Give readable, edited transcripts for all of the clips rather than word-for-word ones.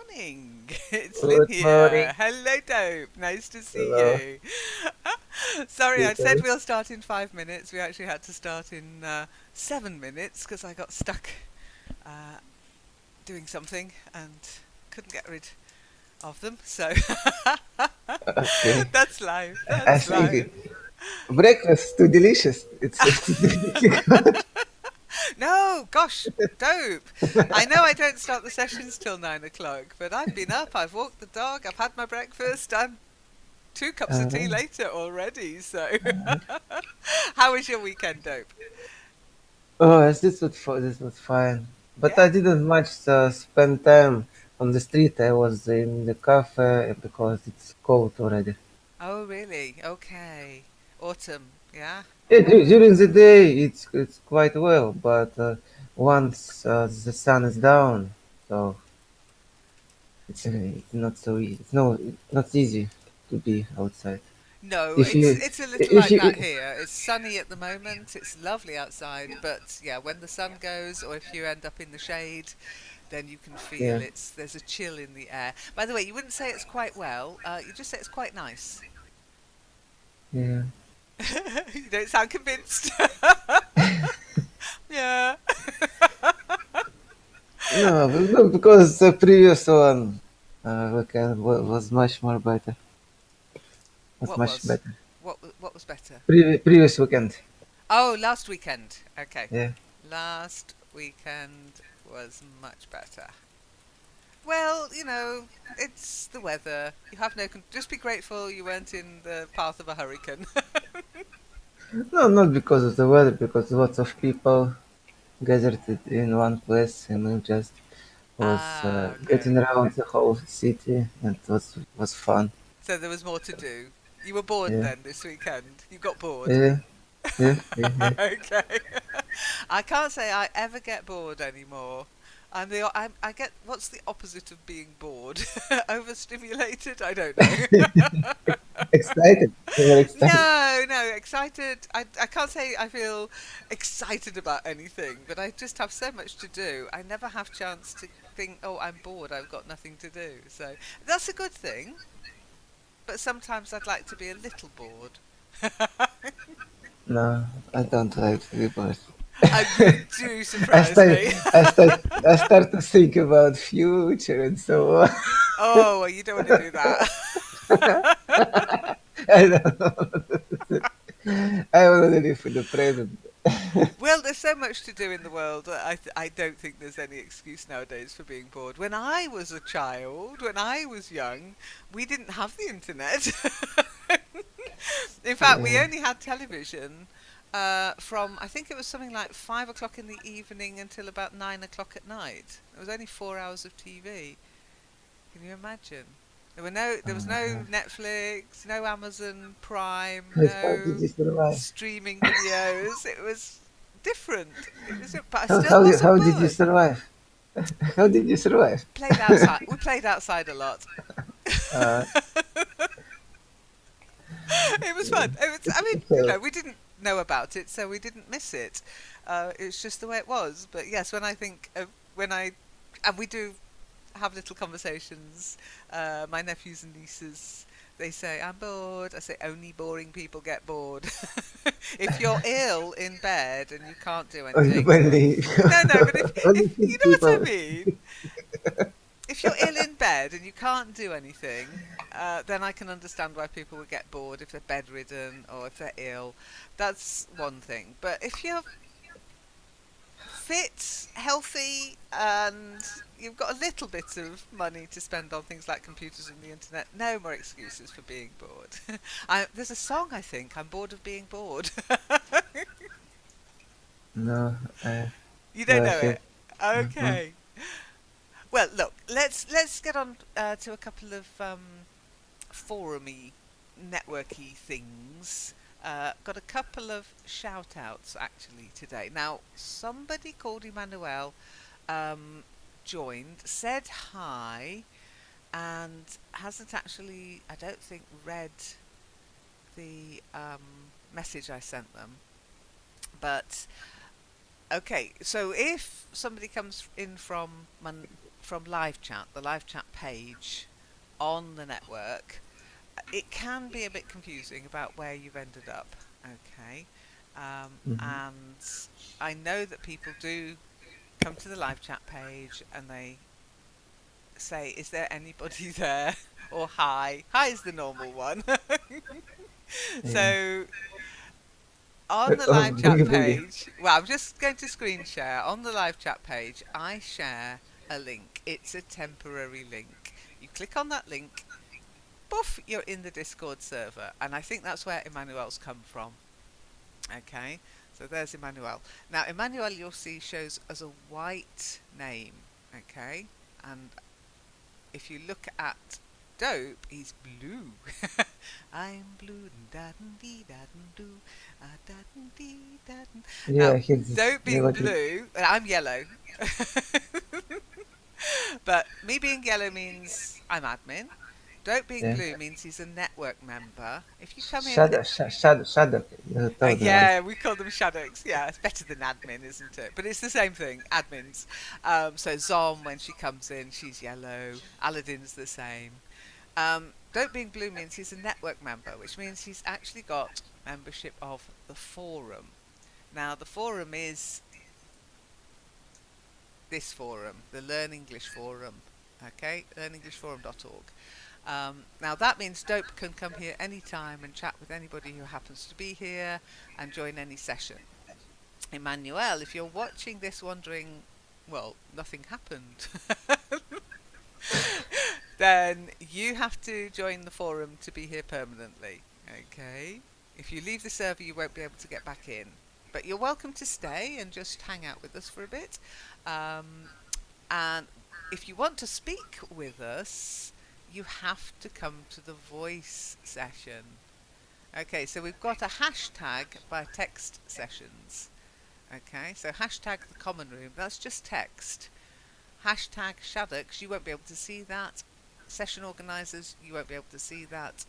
morning. It's Lynn Good morning. here. Hello, Dope. Nice to see Hello. you. Sorry, I said Peter. we'll start in 5 minutes. We actually had to start in 7 minutes because I got stuck uh, doing something and couldn't get rid of them. So Okay. that's life. I That's life. think breakfast too delicious. It's difficult. No, gosh, Dope. I know I don't start the sessions till 9 o'clock, but I've been up, I've walked the dog, I've had my breakfast, I'm 2 cups of tea Uh, later already. So, how was your weekend, Dope? oh, this was fine. But Yeah. I didn't much spend time on the street. I was in the cafe because it's cold already. Oh, really? Okay. Autumn. Yeah. Yeah, during the day it's quite well, but once the sun is down, so it's not so easy. It's not easy to be outside. No, If you it's a little if like you that here. It's sunny at the moment. It's lovely outside, but yeah, when the sun goes, or if you end up in the shade, then you can feel yeah. there's a chill in the air. By the way, you wouldn't say it's quite well. You just say it's quite nice. Yeah. You don't sound convinced. Yeah. No, because the previous one weekend was much more better. Was What much was? better. What was better? Previous weekend. Oh, last weekend. Okay. Yeah. Last weekend was much better. Well, it's the weather. You have no just be grateful you weren't in the path of a hurricane. No, not because of the weather, because lots of people gathered in one place and we just was Ah, getting okay. around the whole city and it was fun. So there was more to do. You were bored Yeah. then this weekend. You got bored. Yeah. Yeah. Yeah. Yeah. Okay. I can't say I ever get bored anymore. I get what's the opposite of being bored? Overstimulated? I don't know. Excited. We were excited. No, no, excited. I can't say I feel excited about anything, but I just have so much to do. I never have chance to think, oh, I'm bored. I've got nothing to do. So that's a good thing. But sometimes I'd like to be a little bored. No, I don't like to be bored. You do I surprise start, me. I start, I start to think about future and so on. Oh, well, you don't want to do that. I don't know. I want to live in the present. Well, there's so much to do in the world. I don't think there's any excuse nowadays for being bored. When I was a child, when I was young, we didn't have the internet. In fact, we Yeah. only had television from, I think it was something like 5 o'clock in the evening until about 9 o'clock at night. It was only 4 hours of TV. Can you imagine? There was no Uh, Netflix, no Amazon Prime, how did no you survive? streaming videos. It was different. But I How, still how, you- wasn't how did you bored. survive? How did you survive? Played outside. We played outside a lot. Uh, It was fun. I mean, so, we didn't know about it, so we didn't miss it. It's just the way it was. But yes, when I think of when I, and we do have little conversations. My nephews and nieces, they say, I'm bored. I say, only boring people get bored. If you're ill in bed and you can't do anything. only, No, no, but only if you few know what I people. mean? If you're ill in bed and you can't do anything, then I can understand why people would get bored if they're bedridden or if they're ill. That's one thing. But if you're fit, healthy, and you've got a little bit of money to spend on things like computers and the internet, no more excuses for being bored. There's a song, I think, I'm bored of being bored. No, I You don't never know heard. it? Mm-mm. Okay. Well, look, let's get on to a couple of forumy, networky things. Got a couple of shout outs actually today. Now, somebody called Emmanuel um, joined, said hi, and hasn't actually, I don't think, read the message I sent them. But okay, so if somebody comes in from from live chat, the live chat page on the network, it can be a bit confusing about where you've ended up. Okay. Mhm. And I know that people do come to the live chat page and they say, "Is there anybody there?" or "Hi." Hi is the normal one. Yeah. So on the live chat Boogie boogie. page, well, I'm just going to screen share. On the live chat page, I share a link. It's a temporary link. You click on that link, poof, you're in the Discord server. And I think that's where Emmanuel's come from. Okay, so there's Emmanuel. Now, Emmanuel, you'll see, shows as a white name. Okay, and if you look at Dope, he's blue. I'm blue, da dee da doo, da dee da. Yeah, Now, he's Dope yeah, being what it, blue, and I'm yellow. But me being yellow means I'm admin. Dope being yeah. blue means he's a network member. If you come in, Shadow. You told me once. yeah, we call them shadows. Yeah, it's better than admin, isn't it? But it's the same thing, admins. So Zom, when she comes in, she's yellow. Aladdin's the same. Dope being blue means he's a network member, which means he's actually got membership of the forum. Now, the forum is this forum, the Learn English Forum. Okay, learnenglishforum.org. Now that means Dope can come here anytime and chat with anybody who happens to be here and join any session. Emmanuel, if you're watching this wondering, well, nothing happened, then you have to join the forum to be here permanently. Okay? If you leave the server, you won't be able to get back in. But you're welcome to stay and just hang out with us for a bit. And if you want to speak with us, you have to come to the voice session. Okay, so we've got a hashtag by text sessions. Okay, so hashtag the common room, that's just text. Hashtag Shaddocks, you won't be able to see that. Session organisers, you won't be able to see that.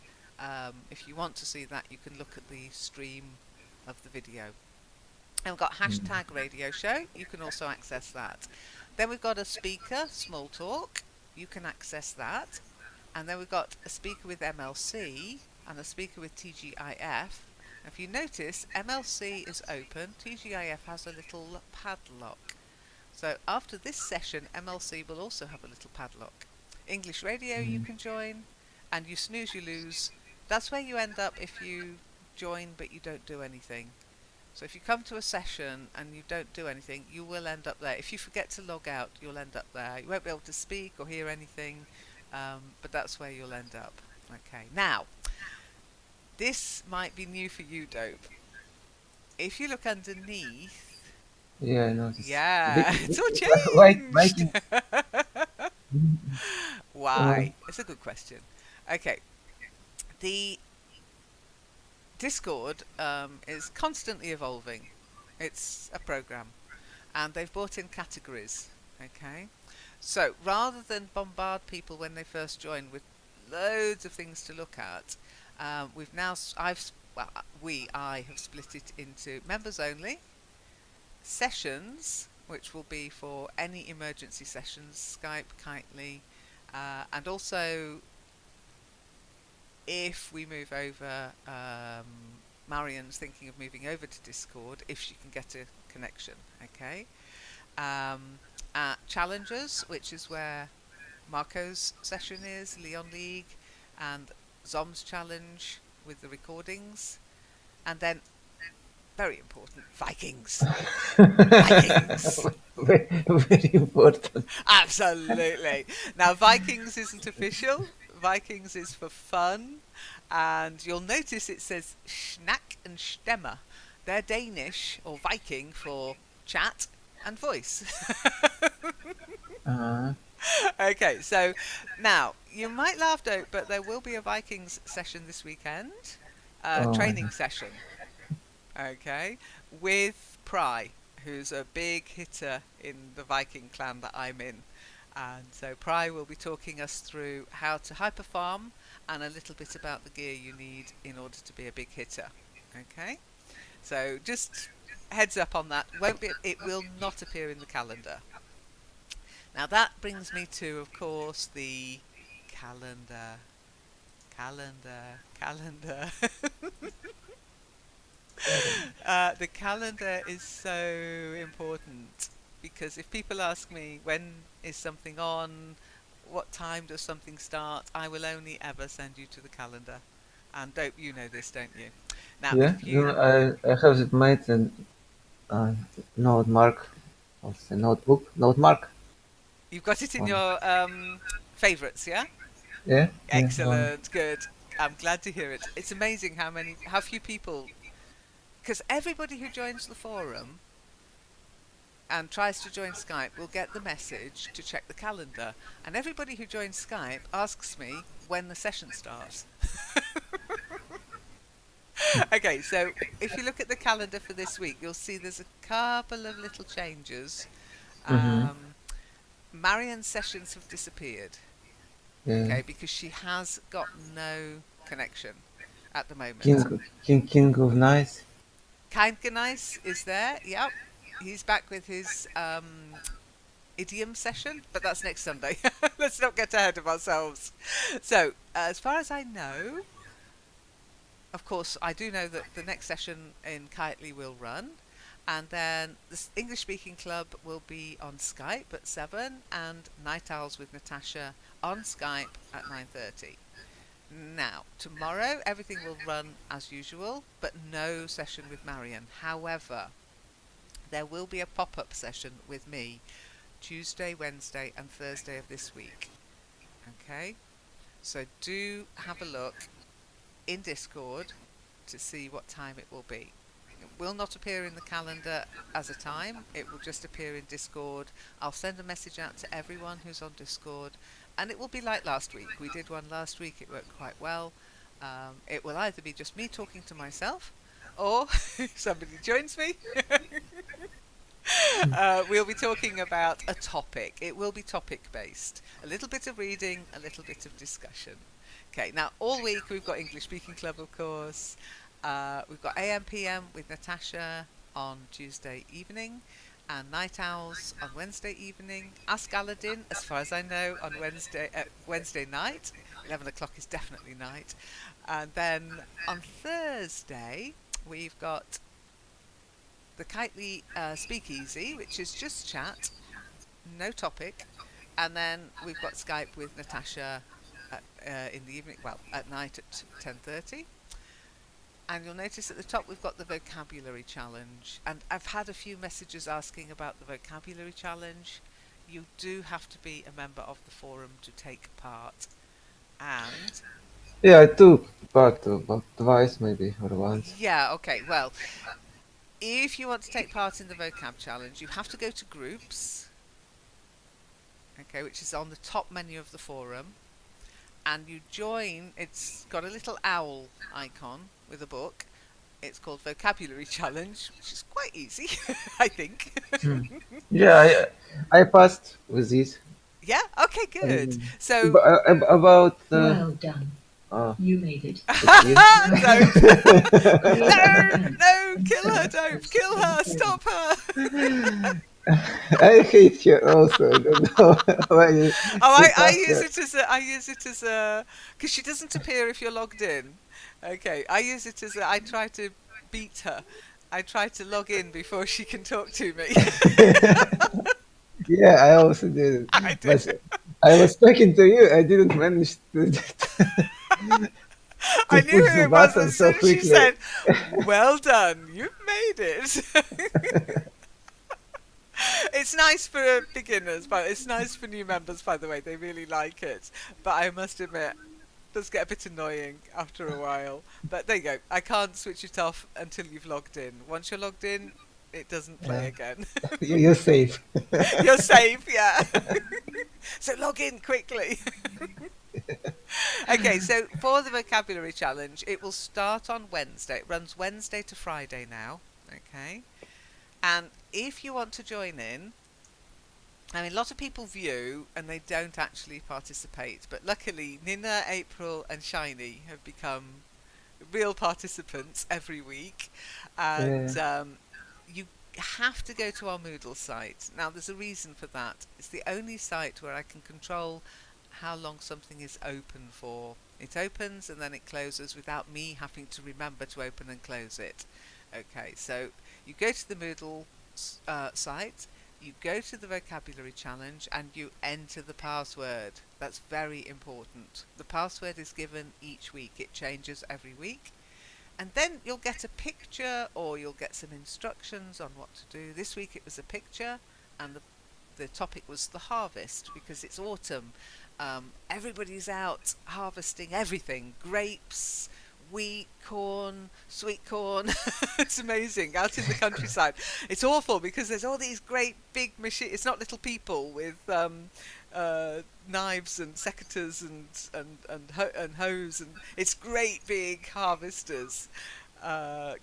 If you want to see that, you can look at the stream of the video. And we've got hashtag radio show, you can also access that. Then we've got a speaker, small talk, you can access that. And then we've got a speaker with MLC and a speaker with TGIF. If you notice, MLC is open, TGIF has a little padlock. So after this session, MLC will also have a little padlock. English radio you can join, and you snooze, you lose. That's where you end up if you join but you don't do anything. So if you come to a session and you don't do anything, you will end up there. If you forget to log out, you'll end up there. You won't be able to speak or hear anything, but that's where you'll end up. Okay, now, this might be new for you, Dope. If you look underneath, Yeah, I noticed. yeah, it's all White changed. Viking. Uh, Why? It's a good question. Okay, the Discord is constantly evolving. It's a program, and they've brought in categories. Okay, so rather than bombard people when they first join with loads of things to look at, we've now I have split it into members only, sessions, which will be for any emergency sessions, Skype, Kitely, and also if we move over, Marian's thinking of moving over to Discord if she can get a connection. Okay. Challengers, which is where Marco's session is, Leon League, and Zom's challenge with the recordings, and then very important, Vikings. Vikings. very important. Absolutely. Now, Vikings isn't official. Vikings is for fun. And you'll notice it says Schnack and Stemmer. They're Danish or Viking for chat and voice. Uh, Okay, so now you might laugh, Dope, but there will be a Vikings session this weekend, oh my training god. session. Okay, with Pry, who's a big hitter in the Viking clan that I'm in. And so Pry will be talking us through how to hyper farm and a little bit about the gear you need in order to be a big hitter. Okay, so just heads up on that. Won't be. It will not appear in the calendar. Now that brings me to, of course, the calendar. Calendar. The calendar is so important because if people ask me when is something on, what time does something start, I will only ever send you to the calendar. And don't you know this, don't you? Now, Yeah, if you I have it made in uh, note mark, what's the note mark you've got it in one. your favorites, yeah? Yeah, yeah, one. Excellent, good. I'm glad to hear it. It's amazing how few people, because everybody who joins the forum and tries to join Skype will get the message to check the calendar. And everybody who joins Skype asks me when the session starts. Okay, so if you look at the calendar for this week, you'll see there's a couple of little changes. Mm-hmm. Marianne's sessions have disappeared, Yeah. okay, because she has got no connection at the moment. King of Nice. Kindganice is there, yep. He's back with his idiom session, but that's next Sunday. Let's not get ahead of ourselves. So, as far as I know, of course, I do know that the next session in Kitely will run, and then the English Speaking Club will be on Skype at 7, and Night Owls with Natasha on Skype at 9:30. Now, tomorrow everything will run as usual, but no session with Marion. However, there will be a pop-up session with me Tuesday, Wednesday, and Thursday of this week. Okay? So do have a look in Discord to see what time it will be. It will not appear in the calendar as a time, it will just appear in Discord. I'll send a message out to everyone who's on Discord, and it will be like last week. We did one last week, it worked quite well. It will either be just me talking to myself, or somebody joins me. We'll be talking about a topic. It will be topic based. A little bit of reading, a little bit of discussion. Okay, now all week we've got English Speaking Club, of course. We've got AM PM with Natasha on Tuesday evening, and Night Owls on Wednesday evening. Ask Aladdin, as far as I know, on Wednesday night. 11 o'clock is definitely night. And then on Thursday, we've got the Kitely Speakeasy, which is just chat, no topic. And then we've got Skype with Natasha in the evening, well, at night at 10:30. And you'll notice at the top we've got the vocabulary challenge. And I've had a few messages asking about the vocabulary challenge. You do have to be a member of the forum to take part. And Yeah, I took part about twice maybe or once. yeah, okay, well, if you want to take part in the vocab challenge, you have to go to groups, okay, which is on the top menu of the forum, and you join. It's got a little owl icon with a book. It's called Vocabulary Challenge, which is quite easy, I think. Hmm. Yeah, I passed with this. Yeah, okay, good. Um, So, about Well done. oh, You made it. thank you. don't. No, Done. no, kill her, don't kill her, stop her. I hate you also. I don't know why you Oh, keep I after. use it as a, because she doesn't appear if you're logged in. Okay, I use it as a, I try to beat her. I try to log in before she can talk to me. Yeah, I also did it. I do. But I was talking to you. I didn't manage to I to knew push who the it was button as so soon as she quickly. said, "Well done, you've made it." It's nice for beginners, but it's nice for new members. By the way, they really like it. But I must admit, it does get a bit annoying after a while. But there you go. I can't switch it off until you've logged in. Once you're logged in, it doesn't play Yeah. again. You're safe. You're safe, yeah. So log in quickly. Okay, so for the vocabulary challenge, it will start on Wednesday. It runs Wednesday to Friday now. Okay. And if you want to join in, I mean, a lot of people view and they don't actually participate. But luckily, Nina, April, and Shiny have become real participants every week. Yeah. And you have to go to our Moodle site. Now, there's a reason for that. It's the only site where I can control how long something is open for. It opens and then it closes without me having to remember to open and close it. Okay, so you go to the Moodle site, you go to the vocabulary challenge, and you enter the password. That's very important. The password is given each week, it changes every week. And then you'll get a picture or you'll get some instructions on what to do. This week it was a picture, and the topic was the harvest because it's autumn. Everybody's out harvesting everything: grapes, wheat, corn, sweet corn. It's amazing out in the countryside. It's awful because there's all these great big machines. It's not little people with knives and secateurs and hoes, and it's great big harvesters.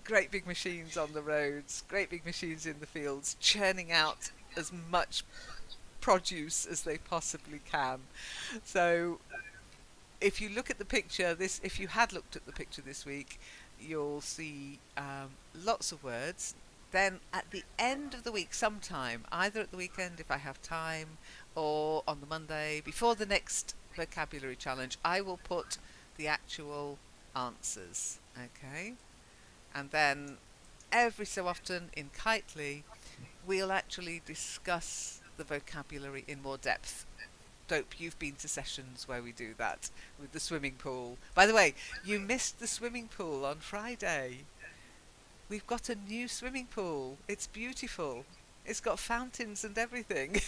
Great big machines on the roads, great big machines in the fields, churning out as much produce as they possibly can. So if you look at the picture, if you had looked at the picture this week, you'll see lots of words. Then at the end of the week, sometime, either at the weekend if I have time, or on the Monday before the next vocabulary challenge, I will put the actual answers. Okay, and then every so often in Kitely, we'll actually discuss the vocabulary in more depth. Dope, you've been to sessions where we do that with the swimming pool. By the way, you missed the swimming pool on Friday. We've got a new swimming pool. It's beautiful. It's got fountains and everything.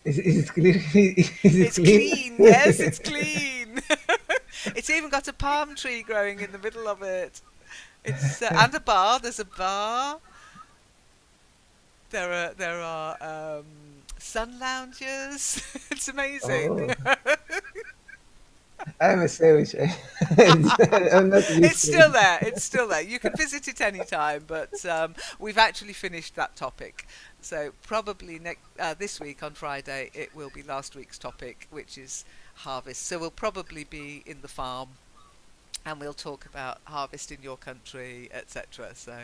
Is it clean? Is it It's clean? clean. Yes, it's clean. It's even got a palm tree growing in the middle of it. It's and a bar. There's a bar. There are sun loungers. It's amazing. Oh, I'm a savage. I'm not It's used to still it. there. It's still there. You can visit it anytime, but we've actually finished that topic. So probably this week on Friday, it will be last week's topic, which is harvest. So we'll probably be in the farm, and we'll talk about harvest in your country, etc. So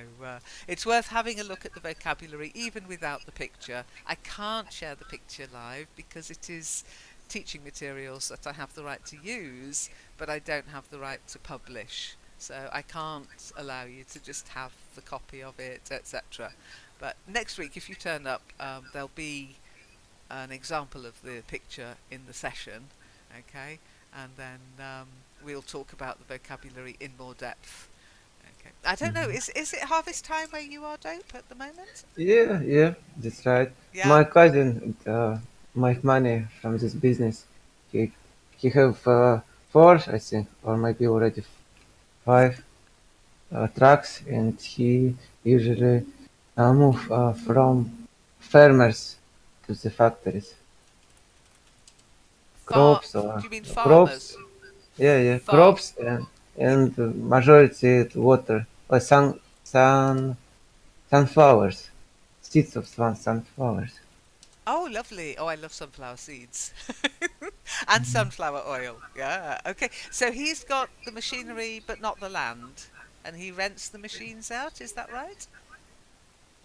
it's worth having a look at the vocabulary, even without the picture. I can't share the picture live because it is teaching materials that I have the right to use, but I don't have the right to publish. So I can't allow you to just have the copy of it, etc. But next week, if you turn up, there'll be an example of the picture in the session, okay? And then we'll talk about the vocabulary in more depth. Okay. I don't know, Mhm. is it harvest time where you are, Dope, at the moment? Yeah, yeah, that's right. Yeah? My cousin make money from this business. He he have four, I think, or maybe already five trucks, and he usually move from farmers to the factories. Crops Do or you mean crops, farmers? yeah, yeah, Farm. crops and majority water or sunflowers, seeds of sunflowers. Oh, lovely. Oh, I love sunflower seeds. And sunflower oil. Yeah. Okay. So he's got the machinery but not the land. And he rents the machines out, is that right?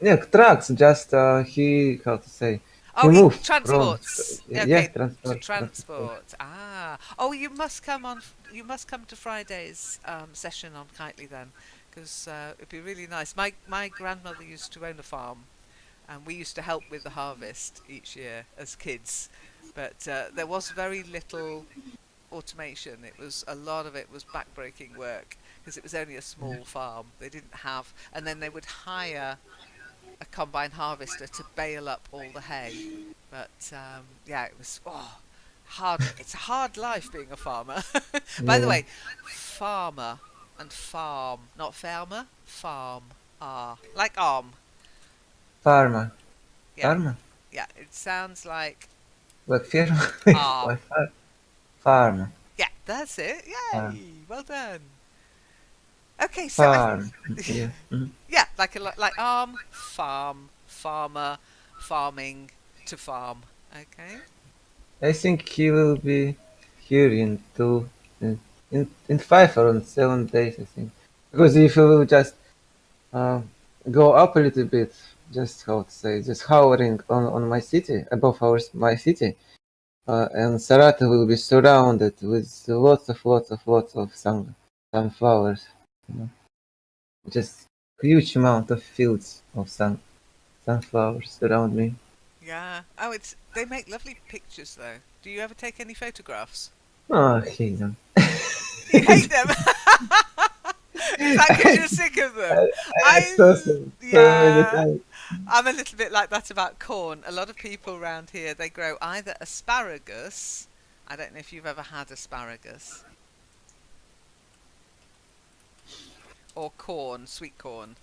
Yeah, trucks. Just he how to say he Oh, he moved from transports. yeah Okay, to transport. transport. Ah. Oh, you must come on. You must come to Friday's session on Kitely then, because it'd be really nice. My grandmother used to own a farm, and we used to help with the harvest each year as kids. But there was very little automation. It was a lot of it was backbreaking work because it was only a small farm. They didn't have, and then they would hire a combine harvester to bale up all the hay. But yeah, it was hard. It's a hard life being a farmer. By the Yeah, way, farmer and farm, not farmer, farm. Ah, like arm. farmer, Yeah, farmer, yeah. It sounds like like firm, arm. like farmer, Yeah, that's it. farm, Yay! Well done. Okay, so farm. Yeah. Mhm. yeah, like arm, farm, farmer, farming to farm. Okay. I think he will be here in in 5 or 7 days. I think because if you will just uh, go up a little bit just how to say, just hovering on my city, above my city. And Sarata will be surrounded with lots of sunflowers. You know? Just huge amount of fields of sunflowers around me. Yeah. Oh, they make lovely pictures though. Do you ever take any photographs? Oh, I hate them. You hate them. Is that because you're sick of them? I saw so many Yeah. times. I'm a little bit like that about corn. A lot of people around here, they grow either asparagus. I don't know if you've ever had asparagus. Or corn, sweet corn.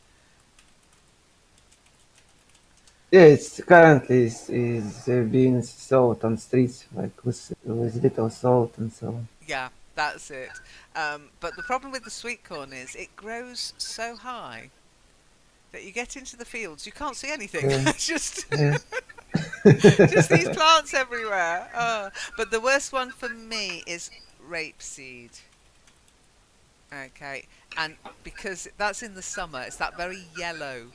Yeah, it's currently is being sold on streets like with little salt and so on. Yeah, that's it. But the problem with the sweet corn is it grows so high that you get into the fields, you can't see anything. Yeah, It's just yeah. just these plants everywhere. Oh. But the worst one for me is rapeseed. Okay, and because that's in the summer, it's that very yellow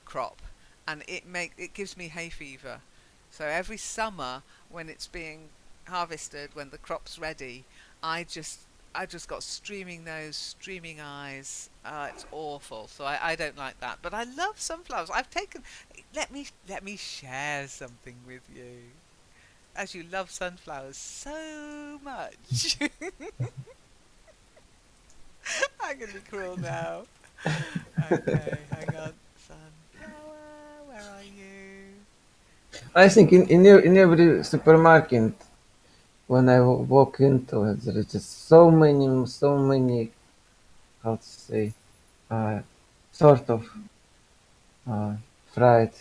crop, and it gives me hay fever. So every summer when it's being harvested, when the crop's ready, I just I just got streaming nose, streaming eyes. It's awful. So I don't like that. But I love sunflowers. I've taken. Let me share something with you. As you love sunflowers so much, I'm gonna be cruel now. Okay, hang on. Sunflower, where are you? I think in every supermarket when I walk into it, there is just so many how to say uh, sort of uh, fried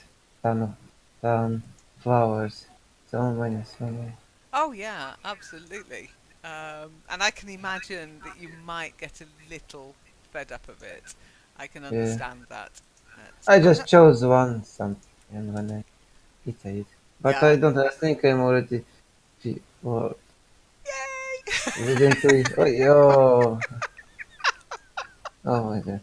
sun sunflowers. So many. Oh yeah, absolutely. And I can imagine that you might get a little fed up of it. I can Yeah, understand that. But, I just chose one some and when I eat, but I yeah. don't. I think I'm already or Yay! within 2 weeks. Oh, yo. Oh my god.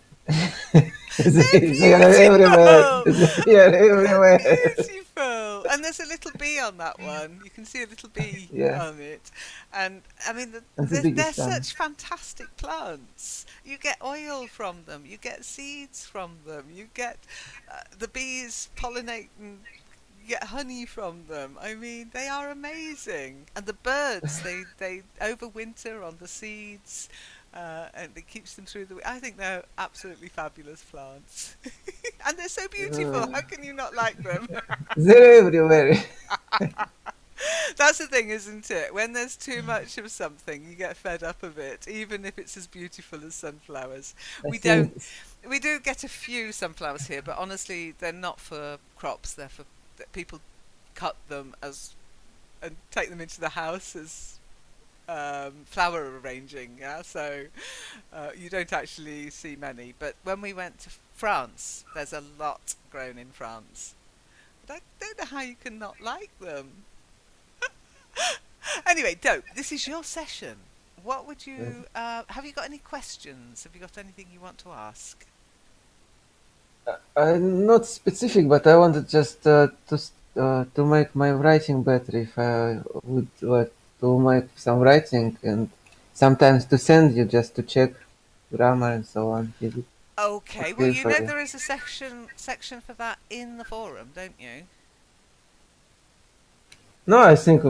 They're They are everywhere. beautiful. They are everywhere. They're beautiful. And there's a little bee on that one. You can see a little bee Yeah, on it. And I mean, that's the they're biggest one. such fantastic plants. You get oil from them. You get seeds from them. You get the bees pollinate and you get honey from them. I mean, they are amazing. And the birds, they overwinter on the seeds. And it keeps them through the week. I think they're absolutely fabulous plants. And they're so beautiful. Uh, How can you not like them? they're everywhere. That's the thing, isn't it? When there's too much of something, you get fed up of it, even if it's as beautiful as sunflowers. I We think don't. We do get a few sunflowers here, but honestly, they're not for crops. They're for people cut them as and take them into the house as flower arranging. Yeah, so you don't actually see many. But when we went to France, there's a lot grown in France. But I don't know how you can not like them. Anyway, Dope, this is your session. What would you have? You got any questions? Have you got anything you want to ask? I'm not specific, but I wanted just to make my writing better. If I would like to make some writing and sometimes to send you just to check grammar and so on. Is it Okay, well okay you for know you? there is a section for that in the forum, don't you? No, I think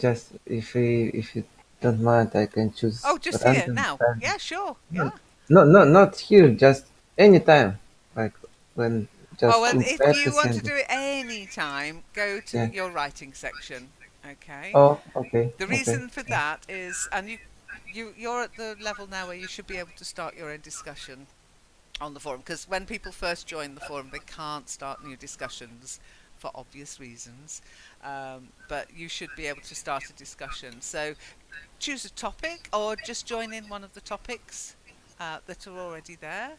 just if you don't mind, I can choose Oh, just here random now. time. Yeah, sure. No, Yeah. no, not here. Just anytime, like when Oh, just well, if inspired to you want to send it. do it any time, go to Yeah. your writing section. Okay. Oh, okay, The okay. reason for that is, and you're at the level now where you should be able to start your own discussion on the forum, because when people first join the forum, they can't start new discussions for obvious reasons. But you should be able to start a discussion. So choose a topic, or just join in one of the topics that are already there.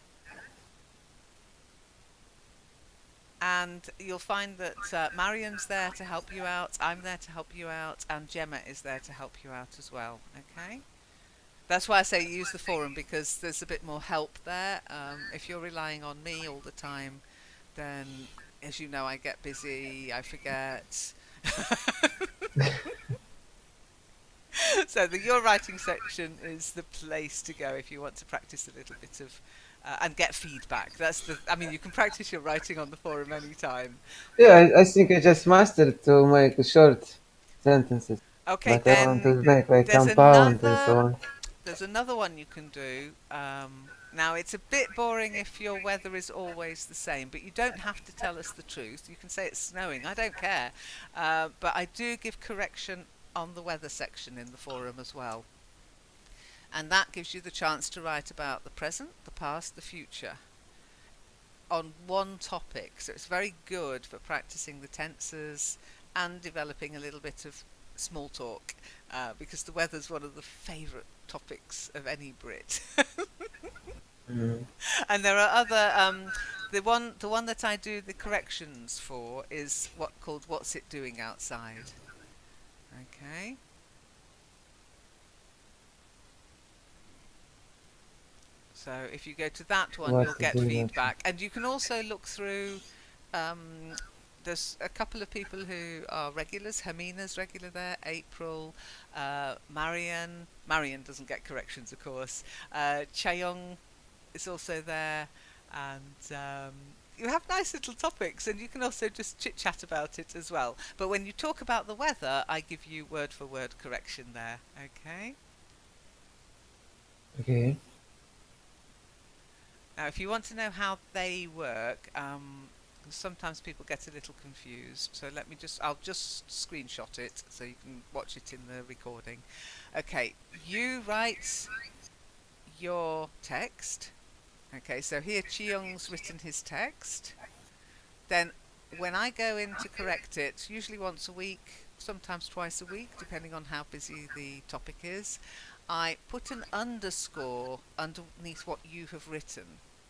And you'll find that Marion's there to help you out, I'm there to help you out, and Gemma is there to help you out as well. Okay? That's why I say use the forum, because there's a bit more help there. If you're relying on me all the time, then as you know, I get busy, I forget. So the Your Writing section is the place to go if you want to practice a little bit of and get feedback. I mean, you can practice your writing on the forum anytime. Yeah, But I think I just mastered to make short sentences, okay, but I want then to make like there's compound and another so on. there's another one you can do. Now it's a bit boring if your weather is always the same, but you don't have to tell us the truth. You can say it's snowing. I don't care. But I do give correction on the weather section in the forum as well. And that gives you the chance to write about the present, the past, the future on one topic. So it's very good for practicing the tenses and developing a little bit of small talk because the weather's one of the favourite topics of any Brit. Mm. And there are other the one that I do the corrections for is called What's It Doing Outside? Okay. So if you go to that one, What you'll to get do next? feedback, and you can also look through. There's a couple of people who are regulars. Hermina's regular there. April, Marian. Marian doesn't get corrections, of course. Chaeyoung is also there, and you have nice little topics, and you can also just chit chat about it as well. But when you talk about the weather, I give you word for word correction there. Okay. Okay. Now, if you want to know how they work, sometimes people get a little confused. So I'll just screenshot it so you can watch it in the recording. Okay, you write your text. Okay, so here Chiyoung's written his text. Then when I go in to correct it, usually once a week, sometimes twice a week, depending on how busy the topic is, I put an underscore underneath what you have written.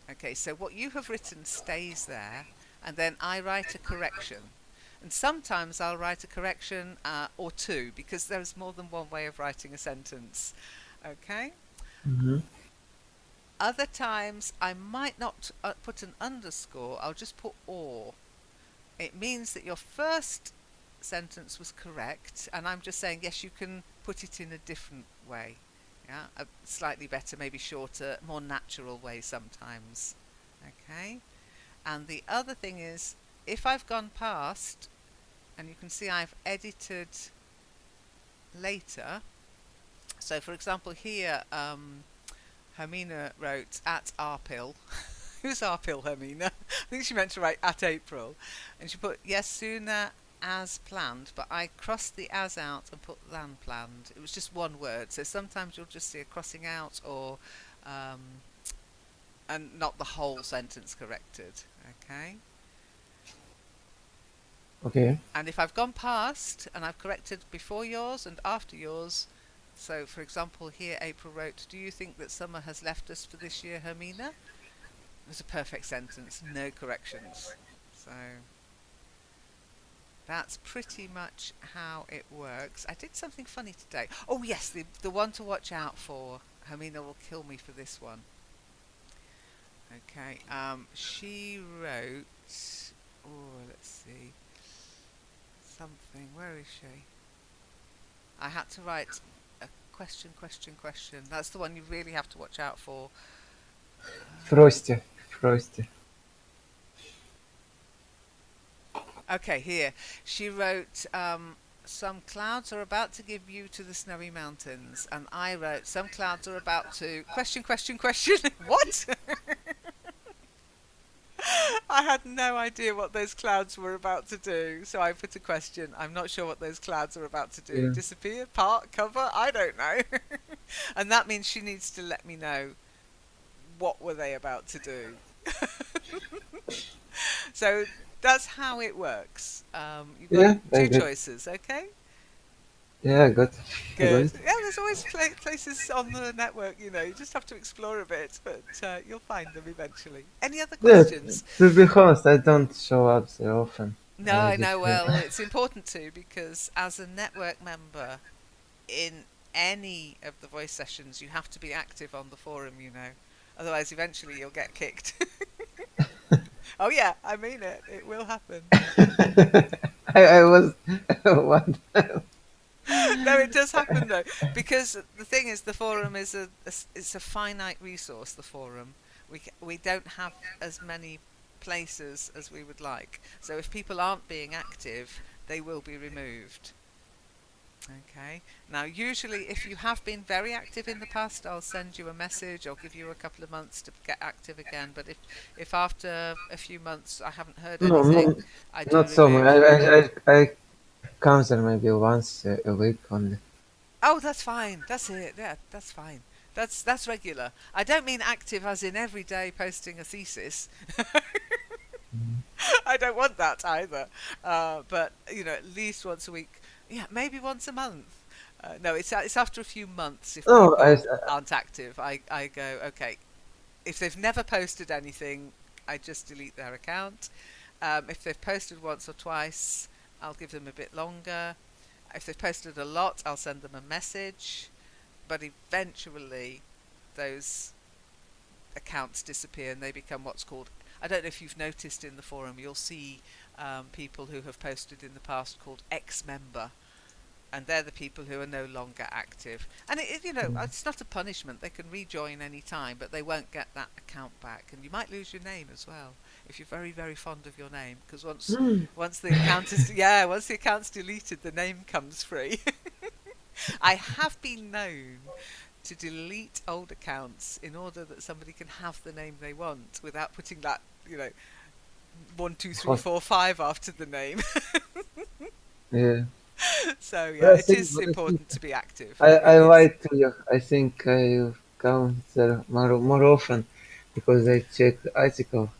Okay, so what you have written stays there, and then I write a correction. And sometimes I'll write a correction or two, because there's more than one way of writing a sentence. Okay? Mm-hmm. Other times I might not put an underscore, I'll just put or. It means that your first sentence was correct, and I'm just saying, yes, you can put it in a different way. Yeah, a slightly better, maybe shorter, more natural way sometimes. Okay, and the other thing is, if I've gone past, and you can see I've edited later. So, for example, here, Hermina wrote at Arpil. Who's Arpil, Hermina? I think she meant to write at April, and she put yes sooner as planned, but I crossed the as out and put than planned. It was just one word, so sometimes you'll just see a crossing out or and not the whole sentence corrected. Okay. Okay. And if I've gone past and I've corrected before yours and after yours, so for example here April wrote, do you think that summer has left us for this year, Hermina? It was a perfect sentence, no corrections. So that's pretty much how it works. I did something funny today. Oh yes, the one to watch out for. Hermina will kill me for this one. Okay, she wrote, oh, let's see, something, where is she? I had to write a question, question, question. That's the one you really have to watch out for. Frosty. Frosty. Okay, here. She wrote, some clouds are about to give you to the snowy mountains. And I wrote, some clouds are about to... Question, question, question. What? I had no idea what those clouds were about to do. So I put a question. I'm not sure what those clouds are about to do. Yeah. Disappear? Part? Cover? I don't know. And that means she needs to let me know what were they about to do. So that's how it works. You've got Yeah, I two got. choices, okay? Yeah, I got. I got Good. it. Yeah, there's always places on the network, you just have to explore a bit, but you'll find them eventually. Any other Yeah, questions? to be honest, I don't show up so often. No, I I just know. Well, have. it's important to because as a network member in any of the voice sessions, you have to be active on the forum, Otherwise, eventually you'll get kicked. Oh yeah, I mean it. It will happen. I was one. No, it does happen though, because the thing is, the forum is it's a finite resource. The forum, we don't have as many places as we would like. So if people aren't being active, they will be removed. Okay. Now, usually, if you have been very active in the past, I'll send you a message. I'll give you a couple of months to get active again. But if after a few months I haven't heard No, anything, no, I do not so much. remove you. I come there maybe once a week only. Oh, that's fine. That's it. Yeah, that's fine. That's regular. I don't mean active as in every day posting a thesis. I don't want that either. But at least once a week. Yeah, maybe once a month. No, it's after a few months if No, people aren't active. I go, okay. If they've never posted anything, I just delete their account. If they've posted once or twice, I'll give them a bit longer. If they've posted a lot, I'll send them a message. But eventually, those accounts disappear and they become what's called. I don't know if you've noticed in the forum, you'll see people who have posted in the past called ex-member, and they're the people who are no longer active. And it's not a punishment; they can rejoin any time, but they won't get that account back, and you might lose your name as well if you're very, very fond of your name. Because once the account is once the account's deleted, the name comes free. I have been known to delete old accounts in order that somebody can have the name they want without putting that, 1, 2, 3, 4, 5 after the name. yeah. So yeah, But it is but I think important to be active. I It is. lied to you. I think I come there more often because I check the article.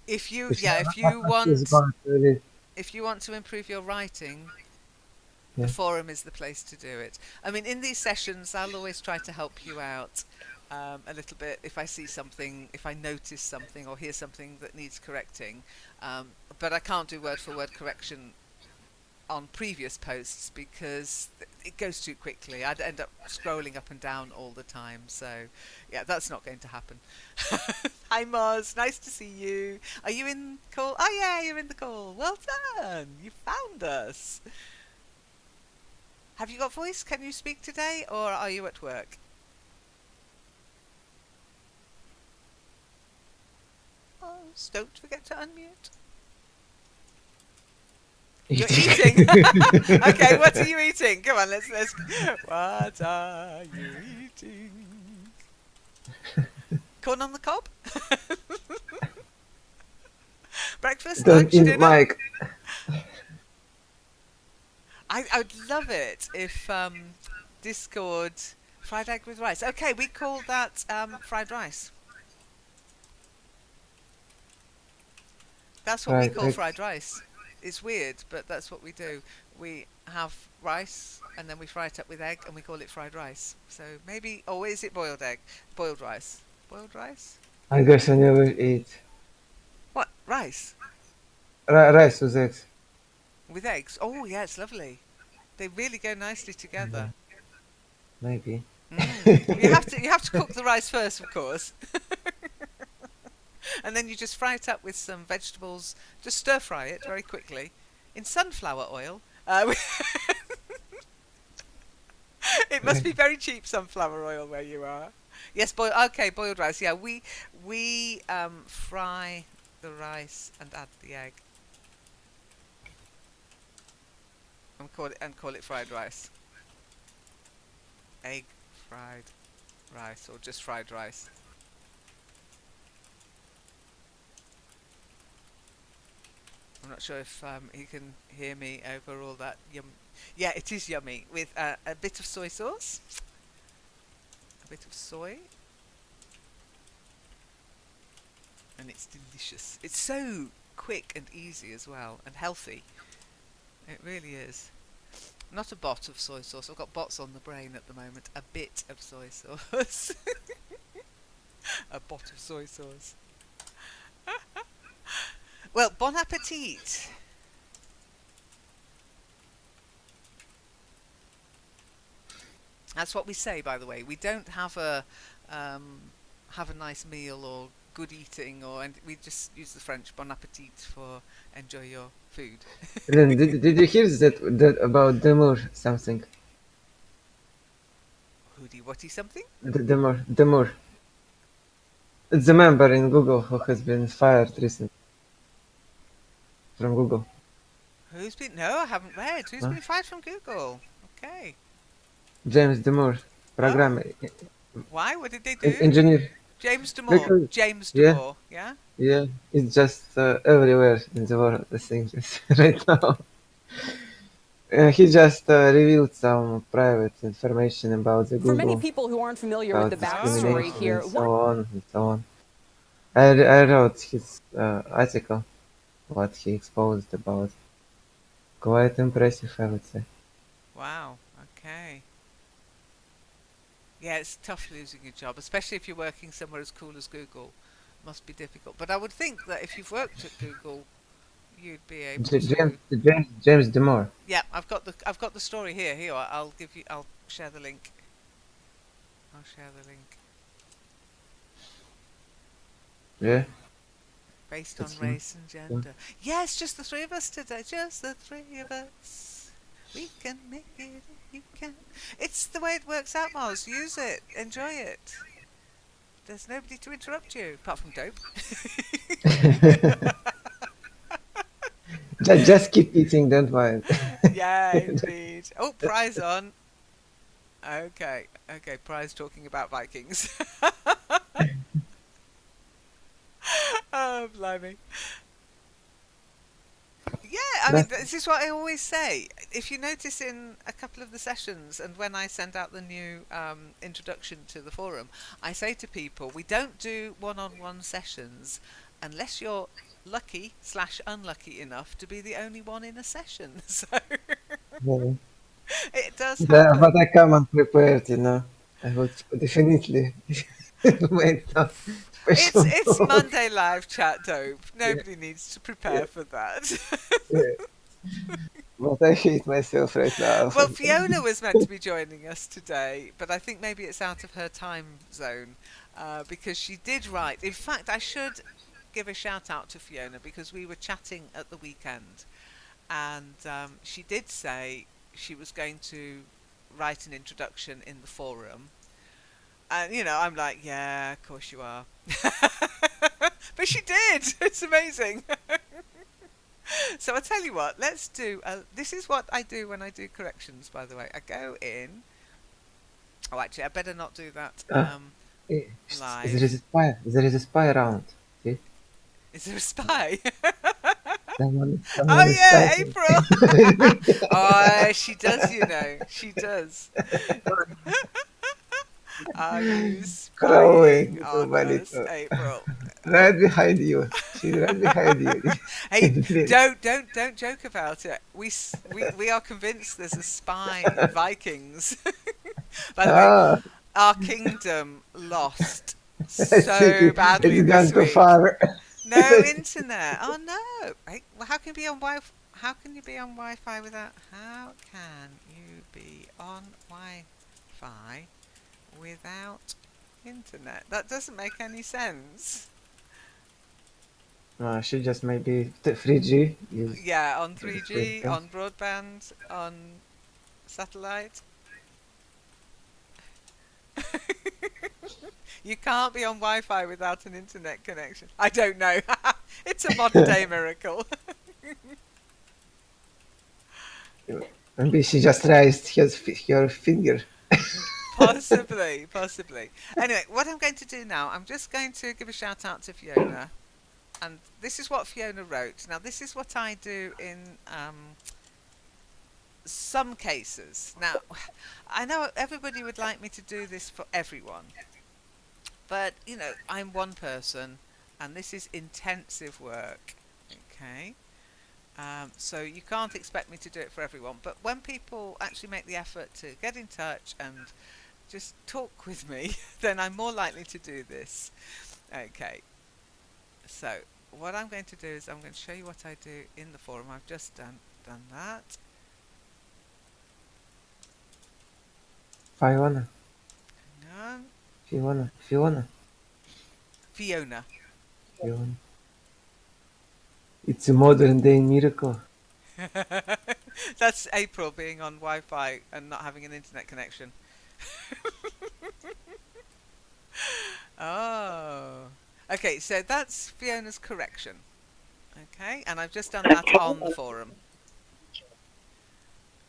If you It's yeah, if not you this want bad really. if you want to improve your writing, the Yeah. forum is the place to do it. I mean, in these sessions, I'll always try to help you out a little bit if I see something, if I notice something or hear something that needs correcting. But I can't do word for word correction on previous posts because it goes too quickly. I'd end up scrolling up and down all the time. So, yeah, that's not going to happen. Hi, Moz. Nice to see you. Are you in call? Oh, yeah, you're in the call. Well done. You found us. Have you got voice? Can you speak today, or are you at work? Oh, don't forget to unmute. You're eating. Okay, what are you eating? Come on, let's. What are you eating? Corn on the cob? Breakfast, Don't lunch, eat dinner? Mike. I would love it if Discord fried egg with rice. Okay, we call that fried rice. That's what we Right. call fried rice. It's weird, but that's what we do. We have rice and then we fry it up with egg and we call it fried rice. So maybe, or is it boiled egg? Boiled rice. Boiled rice? I guess I never eat What? Rice? rice with eggs. With eggs? Oh, yeah, it's lovely. They really go nicely Yeah, together. maybe. You have to cook the rice first, of course. And then you just fry it up with some vegetables. Just stir fry it very quickly in sunflower oil. It must be very cheap sunflower oil where you are. Yes, boiled rice. Yeah, we fry the rice and add the egg and call it fried rice. Egg fried rice or just fried rice. I'm not sure if you can hear me over all that yum. Yeah, it is yummy with a bit of soy sauce, a bit of soy, and it's delicious. It's so quick and easy as well, and healthy. It really is. Not a bot of soy sauce. I've got bots on the brain at the moment. A bit of soy sauce. A bot of soy sauce. Well, bon appetit. That's what we say, by the way. We don't have a nice meal or good eating, and we just use the French bon appetit for enjoy your food. Then did you hear that about Demur something? Hoodie, whatty something? Demur. It's a member in Google who has been fired recently from Google. Who's been? No, I haven't read. Who's Huh? been fired from Google? Okay. James Demur, Oh, programmer, why? What did they do? engineer. James Damore. Because James yeah, Damore. Yeah. yeah, it's just everywhere in the world. I think this right now. He just revealed some private information about the For many Google, people who aren't familiar with about the backstory Oh. discrimination here, and one so on and so on. I wrote his article, what he exposed about. Quite impressive, I would say. Wow. Okay. Yeah, it's tough losing your job, especially if you're working somewhere as cool as Google. Must be difficult. But I would think that if you've worked at Google, you'd be able to. James Demore. Yeah, I've got the story here. Here, I'll give you. I'll share the link. I'll share the link. Yeah, Based on it's him. race and gender. Yes, just the three of us today. Just the three of us. We can make it if you can. It's the way it works out, Mars. Use it. Enjoy it. There's nobody to interrupt you, apart from Dope. Just keep eating, don't mind. Yeah, indeed. Oh, prize on. Okay, okay, prize talking about Vikings. Oh, blimey. Yeah, I mean, But this is what I always say. If you notice in a couple of the sessions, and when I send out the new introduction to the forum, I say to people, we don't do one-on-one sessions unless you're lucky/unlucky enough to be the only one in a session. So yeah. it does But happen. I come unprepared, you know. I would definitely make some It's special it's talk. Monday live chat, Dope. Yeah, Nobody needs to yeah, prepare for that. yeah. But I hate myself right now. Well, Fiona was meant to be joining us today, but I think maybe it's out of her time zone because she did write. In fact, I should give a shout out to Fiona because we were chatting at the weekend, and she did say she was going to write an introduction in the forum. And I'm like, yeah, of course you are. But she did. It's amazing. So I tell you what, let's do. This is what I do when I do corrections. By the way, I go in. Oh, actually, I better not do that uh, eh, there is live. a spy. There is a spy around. See? Is there a spy? Someone Oh is yeah, typing. April. Oh, she does. She does. Are you spying Crawling to on us, Manito. April? Right behind you. She's right behind you. Hey, In the place. don't joke about it. We are convinced there's a spy in Vikings. By the way, Ah, our kingdom lost I think so badly it's this gone too week. far. No internet. Oh no. Hey, well, how can you be on Wi? How can you be on Wi-Fi without? How can you be on Wi-Fi without internet? That doesn't make any sense. She just maybe 3G is Yeah, on for the 3G, frequency. on broadband, on satellite. You can't be on Wi-Fi without an internet connection. I don't know. It's a modern day miracle. Maybe she just raised her finger. Possibly, possibly. Anyway, what I'm going to do now, I'm just going to give a shout out to Fiona. And this is what Fiona wrote. Now, this is what I do in some cases. Now, I know everybody would like me to do this for everyone. But, I'm one person and this is intensive work. Okay? So you can't expect me to do it for everyone. But when people actually make the effort to get in touch and just talk with me, then I'm more likely to do this. Okay. So what I'm going to do is I'm going to show you what I do in the forum. I've just done that. Fiona. No. Fiona. Fiona. Fiona. Fiona. It's a modern day miracle. That's April being on Wi-Fi and not having an internet connection. Oh. Okay, so that's Fiona's correction. Okay, and I've just done that on the forum.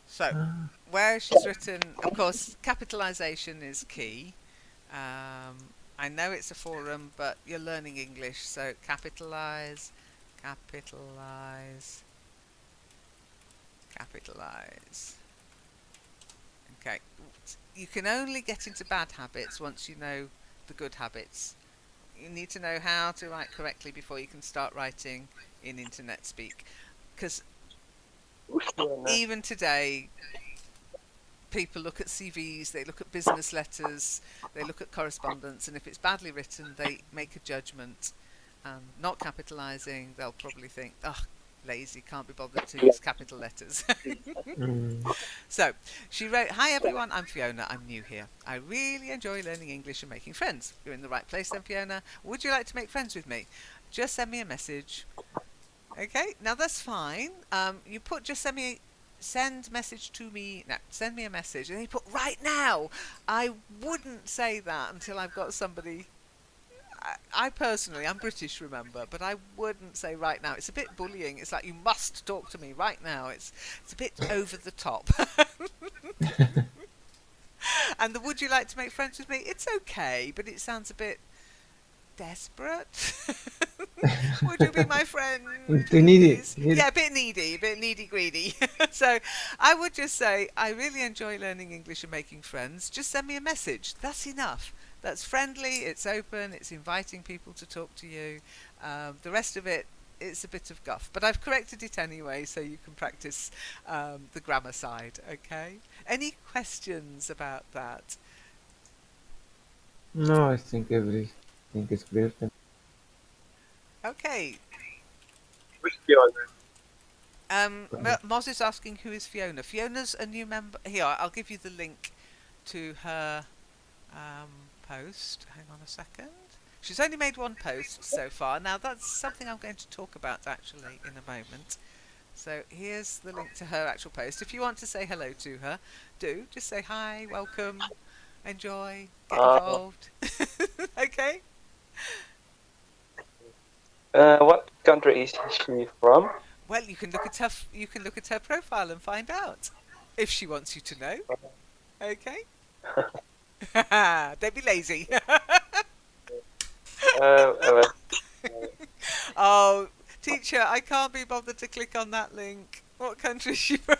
So, Ah, where she's written, of course, capitalization is key. I know it's a forum, but you're learning English, so capitalize, capitalize, capitalize. Okay, you can only get into bad habits once you know the good habits. You need to know how to write correctly before you can start writing in internet speak. Because Fiona. even today, people look at CVs, they look at business letters, they look at correspondence, and if it's badly written, they make a judgment. Not capitalising, they'll probably think, oh, lazy, can't be bothered to use capital letters. mm, So, she wrote, "Hi everyone, I'm Fiona. I'm new here. I really enjoy learning English and making friends. You're in the right place then, Fiona. Would you like to make friends with me? Just send me a message." Okay, now that's fine. You put just send message to me. No, send me a message, and then you put right now. I wouldn't say that until I've got somebody. I personally, I'm British, remember, but I wouldn't say right now. It's a bit bullying. It's like you must talk to me right now. It's a bit over the top. And the "would you like to make friends with me?" It's okay, but it sounds a bit desperate. Would you be my friend, too needy. please? Yeah, a bit needy greedy. So I would just say, I really enjoy learning English and making friends. Just send me a message. That's enough. That's friendly, it's open, it's inviting people to talk to you. The rest of it, it's a bit of guff. But I've corrected it anyway, so you can practice the grammar side, okay? Any questions about that? No, I think everything is clear. Okay. Who's Fiona? Moz is asking who is Fiona. Fiona's a new member. Here, I'll give you the link to her post. Hang on a second. She's only made one post so far. Now, that's something I'm going to talk about actually in a moment. So here's the link to her actual post. If you want to say hello to her, do. Just say hi, welcome, enjoy, get Uh, involved. Okay? what country is she from? Well, you can look at you can look at her profile and find out if she wants you to know. Okay? Don't be lazy. Well, Oh, teacher, I can't be bothered to click on that link. What country is she from?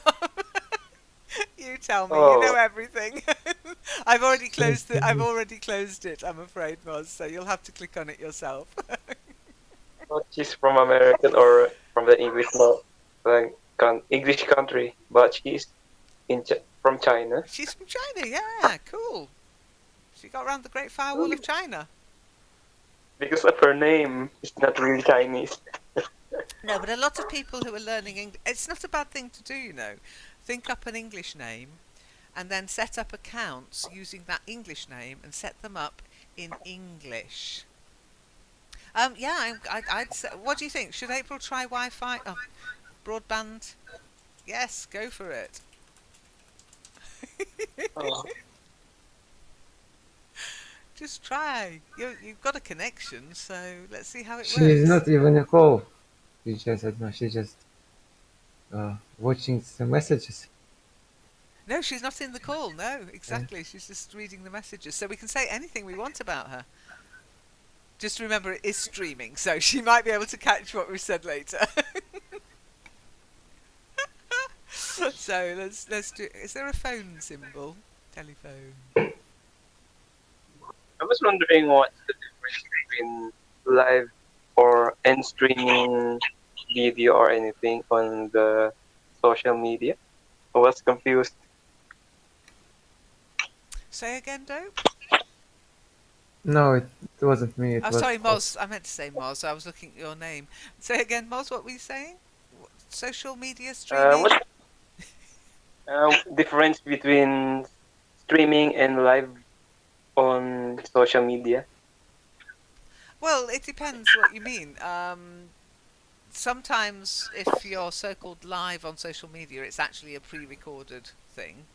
You tell me. You know oh, everything. I've already closed it. I've Mhm. already closed it. I'm afraid, Moz. So you'll have to click on it yourself. she's from American or from the English English country, but she's from China She's from China. Yeah, cool. She got around the Great Firewall of China. because of her name. It's not really Chinese. No, but a lot of people who are learning English, it's not a bad thing to do, you know. Think up an English name and then set up accounts using that English name and set them up in English. Yeah, I'd say, what do you think? Should April try Wi-Fi? Oh, broadband? Yes, go for it. Oh, Just try. You've got a connection, so let's see how it She's works. not even a call. She just, I don't know, she's just watching some messages. No, she's not in the call. No, exactly. She's just reading the messages. So we can say anything we want about her. Just remember it is streaming, so she might be able to catch what we said later. So let's do. Is there a phone symbol? Telephone. I was wondering what's the difference between live or and streaming video or anything on the social media. I was confused. Say again, Dope. No, it wasn't me. It Oh, was. sorry, Moz. I meant to say Moz. I was looking at your name. Say again, Moz. What were you saying? Social media streaming? What's difference between streaming and live on social media? Well, it depends what you mean. Sometimes if you're so-called live on social media, it's actually a pre-recorded thing.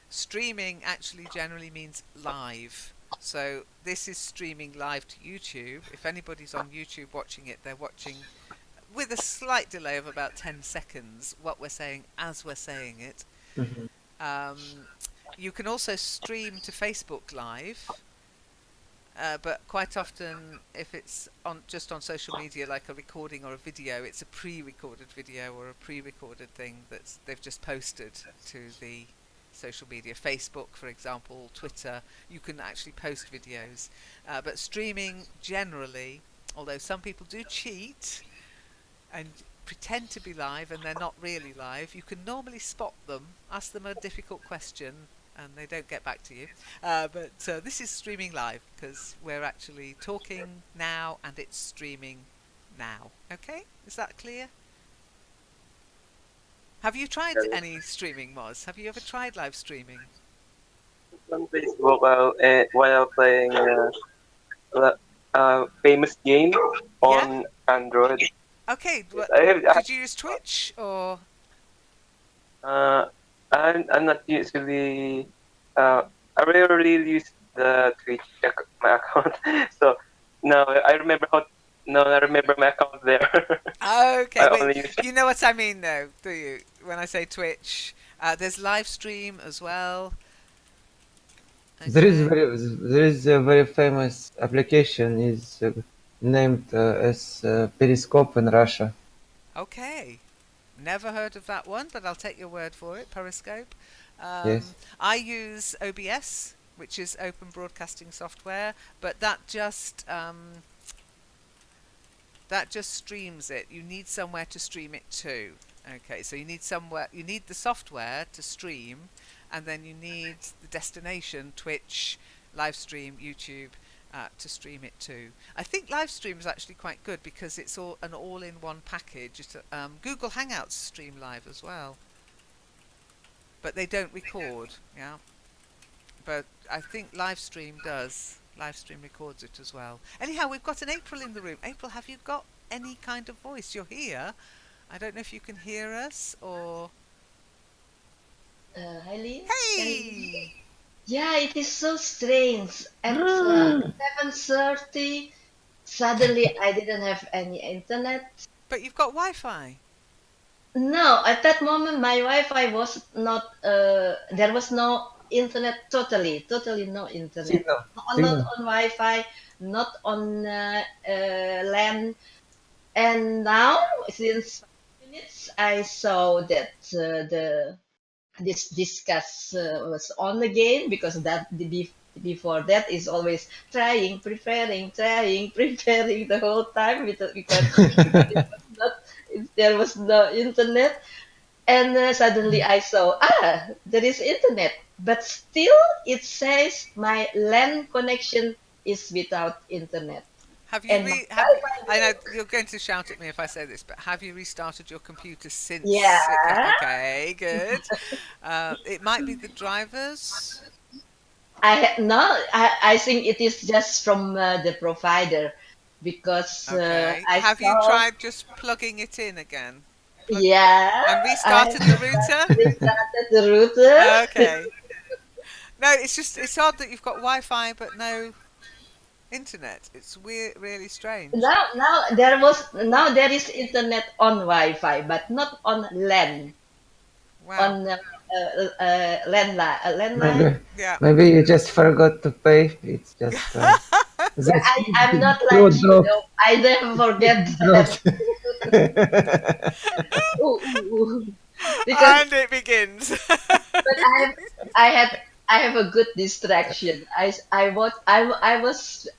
Streaming actually generally means live. So this is streaming live to YouTube. If anybody's on YouTube watching it, they're watching with a slight delay of about 10 seconds what we're saying as we're saying it. Mhm. You can also stream to Facebook Live, but quite often, if it's on just on social media, like a recording or a video, it's a pre-recorded video or a pre-recorded thing that they've just posted to the social media. Facebook, for example, Twitter, you can actually post videos. But streaming generally, although some people do cheat and pretend to be live and they're not really live, you can normally spot them, ask them a difficult question, and they don't get back to you. But this is streaming live because we're actually talking now and it's streaming now. Okay? Is that clear? Have you tried any streaming, Moz? Have you ever tried live streaming? On Facebook while playing famous game on Android. Okay. I Did you use Twitch or? I'm not usually. I rarely use the my account. So no, I remember how. No, I remember my account there. Okay, I wait, only use. you know what I mean though, do you? When I say Twitch, there's live stream as well. Okay. There is a very famous application is named as Periscope in Russia. Okay. Never heard of that one, but I'll take your word for it. Periscope. Yes. I use OBS, which is Open Broadcasting Software, but that just streams it. You need somewhere to stream it to. Okay, so you need the software to stream, and then you need the destination, Twitch, live stream, YouTube, to stream it to. I think live stream is actually quite good because it's an all-in-one package. Google Hangouts stream live as well, but they don't record. Yeah, but I think live stream does. Live stream records it as well. Anyhow, we've got an April in the room. April, have you got any kind of voice? You're here. I don't know if you can hear us or. Hi, Lynn. Hey! Yeah, it is so strange. At 7:30, suddenly I didn't have any internet. But you've got Wi-Fi. No, at that moment my Wi-Fi was not. There was no internet. Totally no internet. Signal. Not on Wi-Fi, not on LAN. And now, since 5 minutes, I saw that this discuss was on again because before that is always preparing the whole time because it was not, there was no internet, and suddenly I saw there is internet, but still it says my LAN connection is without internet. Have you? And I know you're going to shout at me if I say this, but have you restarted your computer since? Yeah. Okay, good. It might be the drivers. I think it is just from the provider because Okay. I Have you saw. tried just plugging it in again? Yeah, And restarted the router? restarted the router. Okay. No, it's odd that you've got Wi-Fi but no internet. It's weird, really strange. Now there is internet on Wi-Fi, but not on LAN. Wow. On landline. Maybe, Yeah. maybe you just forgot to pay. It's just. I'm not like Good you. job. No, I never forget that. Ooh. Because And it begins. but I have a good distraction. I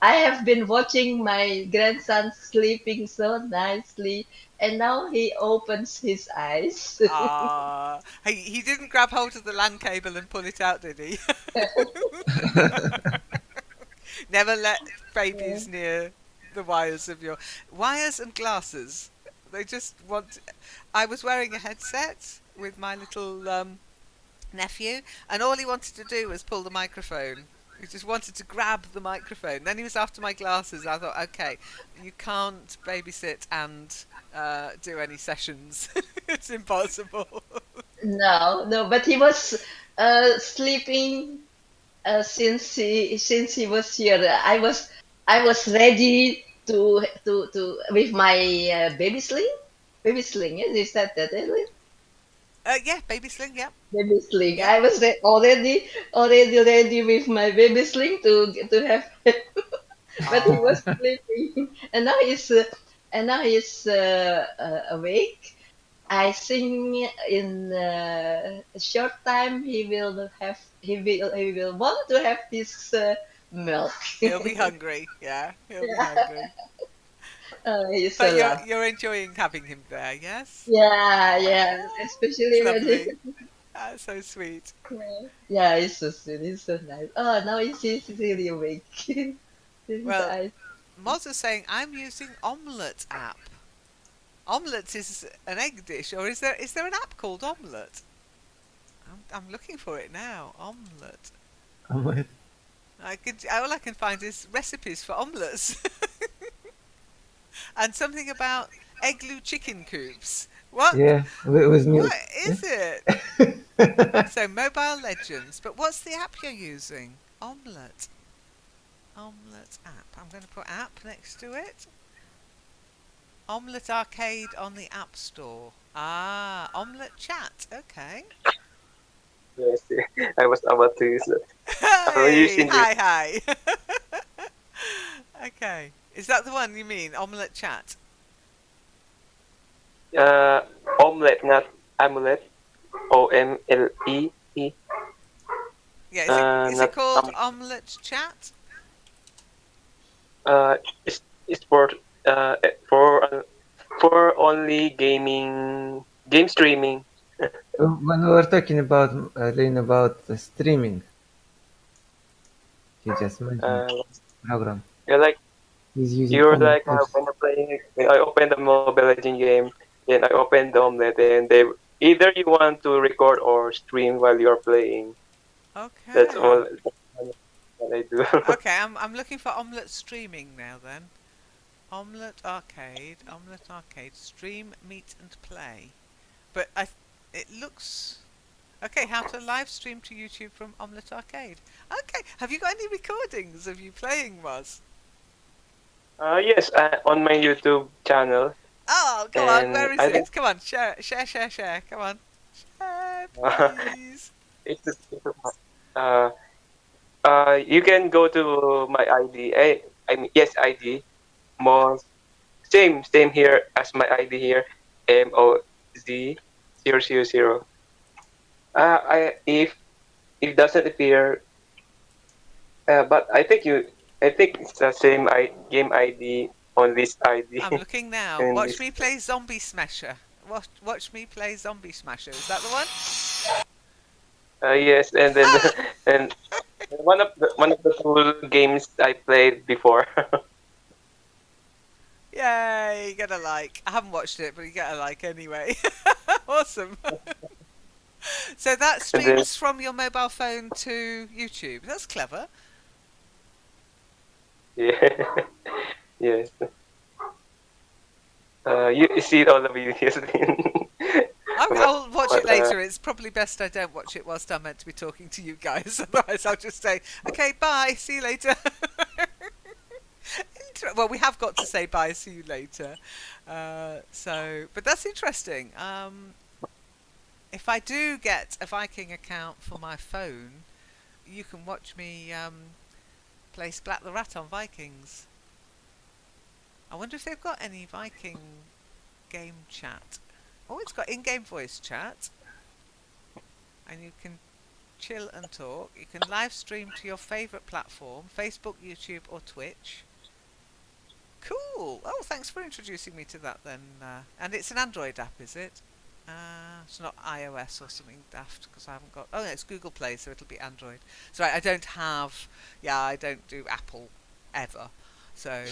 have been watching my grandson sleeping so nicely, and now he opens his eyes. He didn't grab hold of the LAN cable and pull it out, did he? Never let babies near the wires of your wires and glasses. They just want. I was wearing a headset with my little nephew, and all he wanted to do was pull the microphone. He just wanted to grab the microphone. Then he was after my glasses. I thought, okay, you can't babysit and do any sessions. It's impossible. No, no, but he was sleeping since he was here. I was ready to with my baby sling. Is that it? Yeah, baby sling. Yeah, Baby sling. yeah. I was already ready with my baby sling to have, but he was Oh, sleeping, and now he's awake. I think in a short time he will want to have his milk. he'll be hungry. Yeah, he'll be hungry. He's so But you're lovely. you're enjoying having him there, yes? Yeah, yeah. Oh, it's Especially when lovely. That's so sweet. yeah, he's so sweet. He's so nice. Oh, now he's really awake. His Well, eyes. Moz is saying I'm using Omelette app. Omelette is an egg dish, or is there an app called Omelette? I'm looking for it now. Omelette. Omelette. All I can find is recipes for omelettes and something about eggloo chicken coops. What? Yeah, with milk. What Yeah. is it? So Mobile Legends, but what's the app you're using? Omelette. Omelette app. I'm going to put app next to it. Omelette Arcade on the App Store. Ah, Omelette Chat. Okay. Yes, I was about to use that. I'm Hey, using this hi. Okay. Is that the one you mean? Omelette Chat. omelette, not amulet. OMLEE. Yeah, is it Not called Omelette Chat? it's uh for for only game streaming. When we were talking about Lynn about streaming, he just mentioned Uh, program. you're like He's using you're Omelette like also. when I'm playing. When I open the Mobile Legend game, then I open the omelette, and they either you want to record or stream while you're playing. That's Okay. all what I do. Okay, I'm looking for Omelette streaming now then. Omelette Arcade, stream, meet and play. But it looks okay. How to live stream to YouTube from Omelette Arcade. Okay, have you got any recordings of you playing, Moz? Yes, on my YouTube channel, Oh, come on, and where is I think it? Come on, share. Come on, share, please. it's you can go to my ID. I mean, yes, ID. More same here as my ID here. MOZ 000. I if it doesn't appear, but I think it's the same game ID on this ID. I'm looking now. and Watch this, me play Zombie Smasher. Watch me play Zombie Smasher. Is that the one? yes, and then and one of the cool games I played before. Yay, you get a like. I haven't watched it, but you get a like anyway. Awesome. So that and then streams from your mobile phone to YouTube. That's clever. yeah, yes. You see all the videos then. I'll watch it But, later. It's probably best I don't watch it whilst I'm meant to be talking to you guys. Otherwise, I'll just say, okay, bye, see you later. Well, we have got to say bye, see you later. But that's interesting. If I do get a Viking account for my phone, you can watch me play Splat the Rat on Vikings. I wonder if they've got any Viking game chat. Oh, it's got in-game voice chat, and you can chill and talk. You can live stream to your favourite platform, Facebook, YouTube or Twitch. Cool. Oh, thanks for introducing me to that then. And it's an Android app, is it? It's not iOS or something daft because I haven't got... Oh, no, it's Google Play, so it'll be Android. So I don't have... Yeah, I don't do Apple ever. So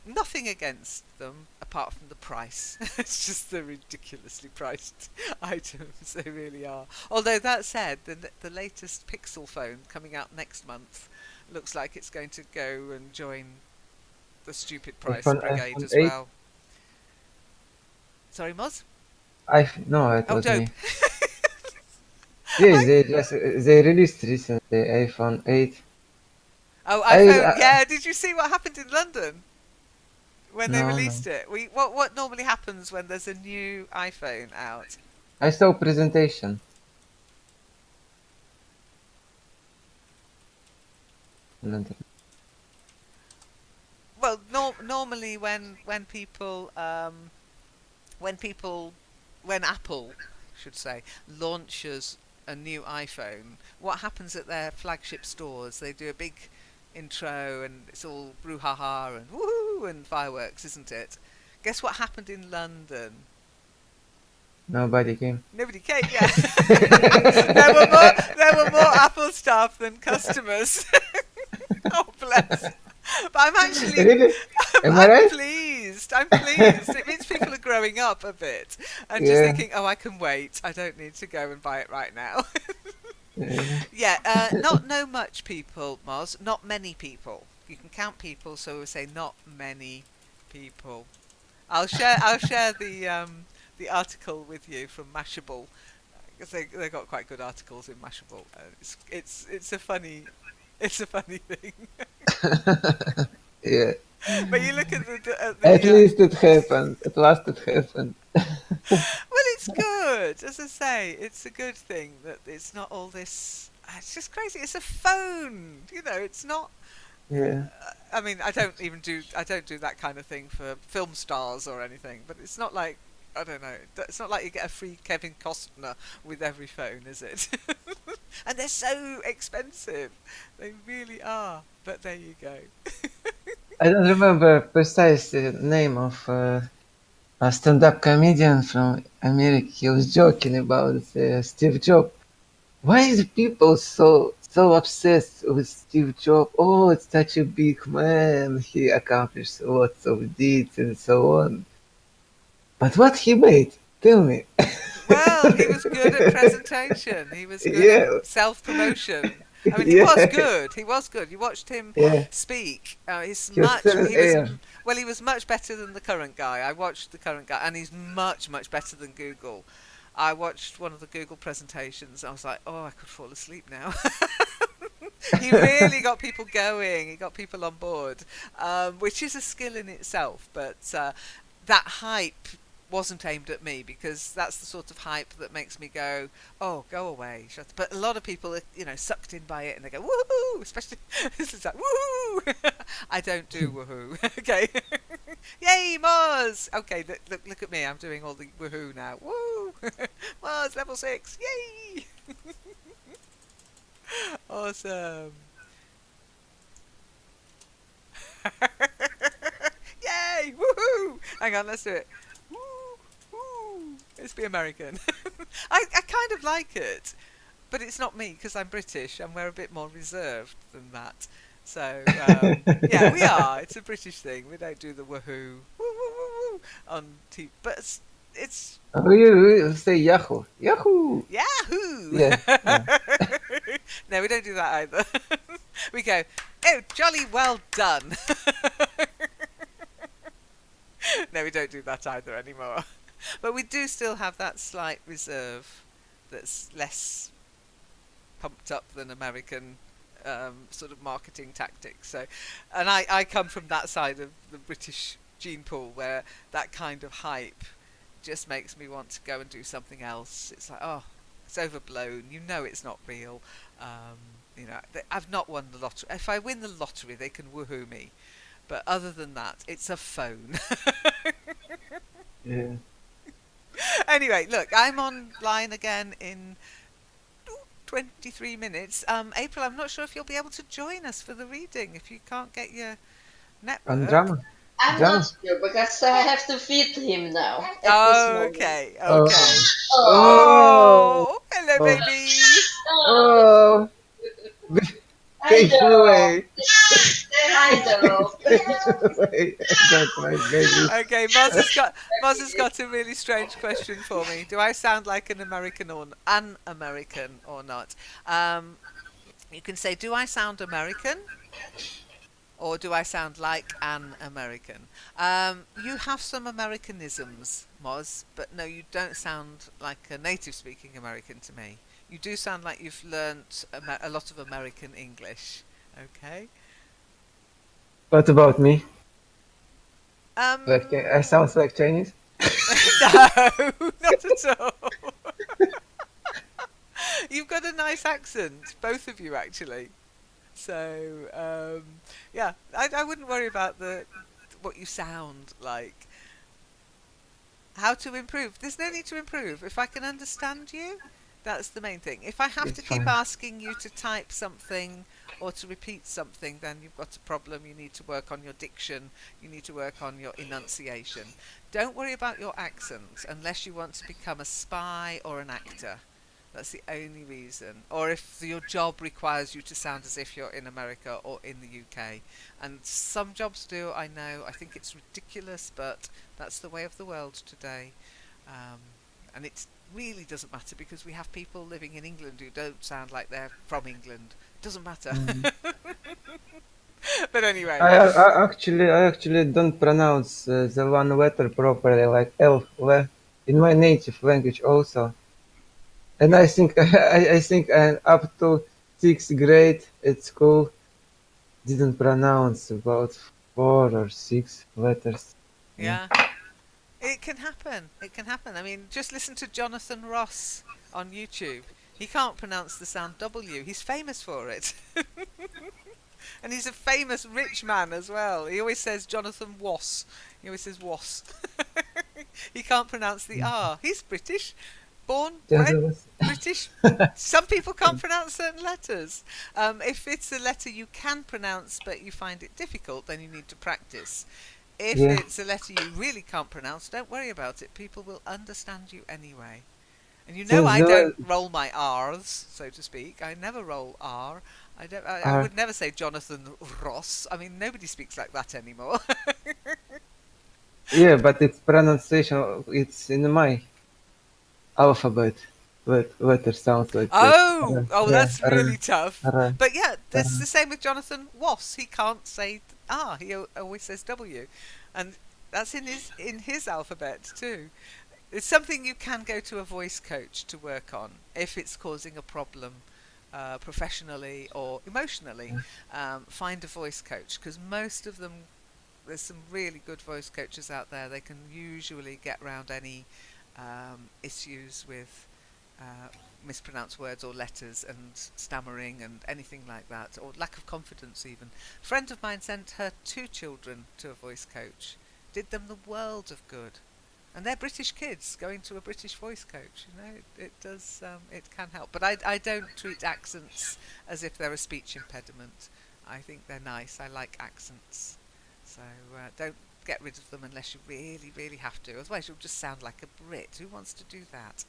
Nothing against them apart from the price. It's just the ridiculously priced items. They really are. Although that said, the latest Pixel phone coming out next month looks like it's going to go and join the stupid price brigade iPhone as 8. well. Sorry, Moz? No, it Oh, was dope. me. Yes, they released recently iPhone 8. Oh, I iPhone. Yeah, did you see what happened in London when they no, released it? What normally happens when there's a new iPhone out? I saw presentation in London. Well, normally when Apple should say launches a new iPhone, what happens at their flagship stores? They do a big intro and it's all brouhaha and woohoo and fireworks, isn't it? Guess what happened in London? Nobody came. Nobody came. Yeah, there were more Apple staff than customers. Oh bless. But I'm actually Really? Am I I'm right? pleased. I'm pleased. It means people are growing up a bit and just Yeah. thinking, oh, I can wait. I don't need to go and buy it right now. Yeah. Yeah, no much people, Moz. Not many people. You can count people, so we'll say not many people. I'll share the article with you from Mashable because they got quite good articles in Mashable. It's a funny thing. Yeah. But you look at At least it happened. At last it happened. well, it's good. As I say, it's a good thing that it's not all this. It's just crazy. It's a phone. It's not. Yeah. I mean, I don't do that kind of thing for film stars or anything. But it's not like I don't know. It's not like you get a free Kevin Costner with every phone, is it? And they're so expensive. They really are. But there you go. I don't remember precise name of a stand-up comedian from America. He was joking about Steve Jobs. Why is people so obsessed with Steve Jobs? Oh, it's such a big man. He accomplished lots of deeds and so on. But what he made? Tell me. Well, he was good at presentation. He was good Yeah. at self-promotion. I mean, he was good. He was good. You watched him Yeah. speak. He was still in air. He was much better than the current guy. I watched the current guy, and he's much, much better than Google. I watched one of the Google presentations. I was like, oh, I could fall asleep now. He really got people going. He got people on board, which is a skill in itself. But that hype wasn't aimed at me because that's the sort of hype that makes me go, oh, go away. But a lot of people are, sucked in by it and they go, woohoo! Especially, this is like, woohoo! I don't do woohoo. Okay. Yay, Mars! Okay, look at me. I'm doing all the woohoo now. Woo! Mars, level 6. Yay! Awesome. Yay! Woohoo! Hang on, let's do it. Woo! Woo! Let's be American. I kind of like it, but it's not me because I'm British and we're a bit more reserved than that. So, yeah, we are. It's a British thing. We don't do the woohoo, woo, woo, woo, woo on TV. But it's Oh, you say Yahoo. Yahoo! Yahoo! Yeah. No, we don't do that either. We go, oh, jolly well done. No, we don't do that either anymore. But we do still have that slight reserve that's less pumped up than American sort of marketing tactics. So, and I come from that side of the British gene pool where that kind of hype just makes me want to go and do something else. It's like, oh, it's overblown. It's not real. I've not won the lottery. If I win the lottery, they can woohoo me. But other than that, it's a phone. Yeah. Anyway, look, I'm online again in 23 minutes. April, I'm not sure if you'll be able to join us for the reading if you can't get your network. On drama. I'm John? not sure because I have to feed him now. At this Oh, moment. okay, Oh. okay. Oh. Hello, Oh. baby. Oh. I Take him know. away. Say Hi, Joe. I got my baby. Okay, Moz has got a really strange question for me. Do I sound like an American or not? You can say, do I sound American? Or do I sound like an American? You have some Americanisms, Moz, but no, you don't sound like a native speaking American to me. You do sound like you've learnt a lot of American English. Okay? What about me? Um, I sound like Chinese? no, not at all. You've got a nice accent, both of you actually. So yeah, I wouldn't worry about the what you sound like. How to improve? There's no need to improve. If I can understand you, that's the main thing. If I have It's to keep fine. asking you to type something or to repeat something, then you've got a problem. You need to work on your diction. You need to work on your enunciation. Don't worry about your accent unless you want to become a spy or an actor. That's the only reason. Or if your job requires you to sound as if you're in America or in the UK. And some jobs do, I know. I think it's ridiculous, but that's the way of the world today. And it really doesn't matter because we have people living in England who don't sound like they're from England. It doesn't matter. But anyway. I actually don't pronounce the one letter properly, like L, in my native language also. And I think I think up to sixth grade at school didn't pronounce about 4 or 6 letters. Yeah. It can happen. It can happen. I mean, just listen to Jonathan Ross on YouTube. He can't pronounce the sound W. He's famous for it. And he's a famous rich man as well. He always says Jonathan Wass. He always says Wass. He can't pronounce the R. He's British. Born, bred, British. Some people can't pronounce certain letters. If it's a letter you can pronounce but you find it difficult, then you need to practice. If Yeah. it's a letter you really can't pronounce, don't worry about it. People will understand you anyway. And you know I don't roll my R's, so to speak. I never roll R. I would never say Jonathan Ross. I mean, nobody speaks like that anymore. Yeah, but its pronunciation, it's in my alphabet. Letter sounds like Oh, that. that's really tough. R. But yeah, that's the same with Jonathan Wass. He can't say R. He always says W, and that's in his alphabet too. It's something you can go to a voice coach to work on if it's causing a problem professionally or emotionally. Find a voice coach because most of them, there's some really good voice coaches out there. They can usually get around any issues with mispronounced words or letters and stammering and anything like that, or lack of confidence even. A friend of mine sent her 2 children to a voice coach. Did them the world of good. And they're British kids going to a British voice coach. You know, it does, it can help. But I don't treat accents as if they're a speech impediment. I think they're nice. I like accents. So don't get rid of them unless you really, really have to. Otherwise you'll just sound like a Brit. Who wants to do that?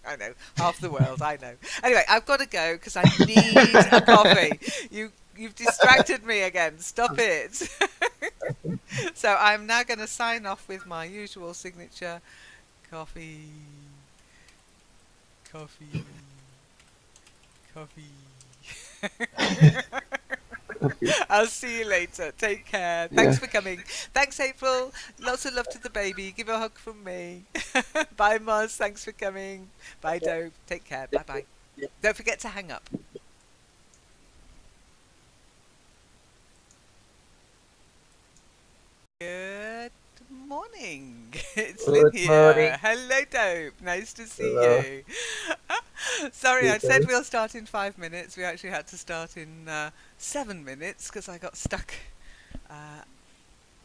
I know, half the world, I know. Anyway, I've got to go because I need a coffee. You've distracted me again. Stop it. So I'm now going to sign off with my usual signature. Coffee. Coffee. Coffee. I'll see you later. Take care. Thanks for coming. Thanks, April. Lots of love to the baby. Give her a hug from me. Bye, Moz. Thanks for coming. Bye, Dope. Take care. Bye-bye. Don't forget to hang up. Good morning. It's Lynn Good here. morning. Hello, Dope. Nice to see Hello. you. Sorry, I Good said day. we'll start in 5 minutes. We actually had to start in 7 minutes because I got stuck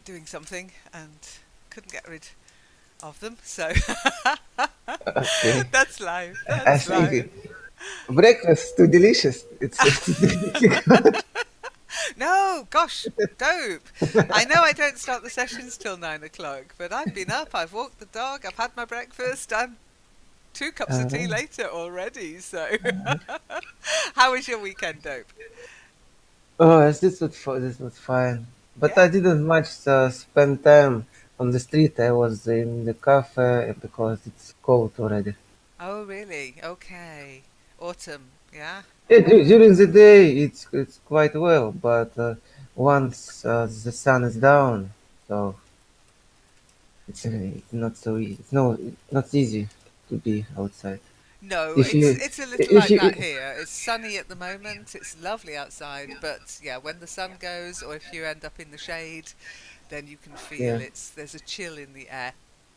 doing something and couldn't get rid of them. So Okay. that's life. I That's think life. breakfast too delicious. It's difficult. No, gosh, Dope. I know I don't start the sessions till 9 o'clock, but I've been up, I've walked the dog, I've had my breakfast, I'm 2 cups of tea Uh-huh. later already, so. How was your weekend, Dope? Oh, yes, this was fine. But I Yeah. didn't much spend time on the street. I was in the cafe because it's cold already. Oh, really? Okay. Autumn. Yeah. Yeah, during the day it's quite well, but once the sun is down, so it's not so easy. It's no not easy to be outside. No, If you it's a little if like you that here. It's sunny at the moment. It's lovely outside, but yeah, when the sun goes, or if you end up in the shade, then you can feel yeah, there's a chill in the air.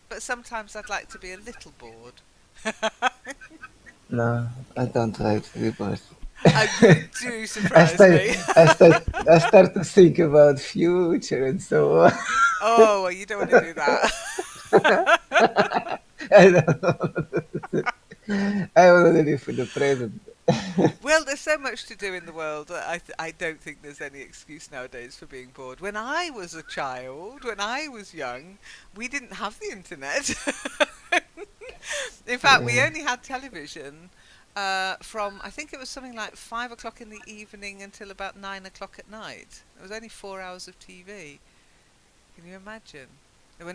But sometimes I'd like to be a little bored. no, I don't like rivers. You do I surprise start me. I start I start to think about future and so on. Oh, well, you don't want to do that. I don't know. I want to live in the present. Well, there's so much to do in the world. I don't think there's any excuse nowadays for being bored. When I was a child, when I was young, we didn't have the internet. In fact, we Yeah. only had television from, I think it was something like 5 o'clock in the evening until about 9 o'clock at night. It was only 4 hours of TV. Can you imagine? There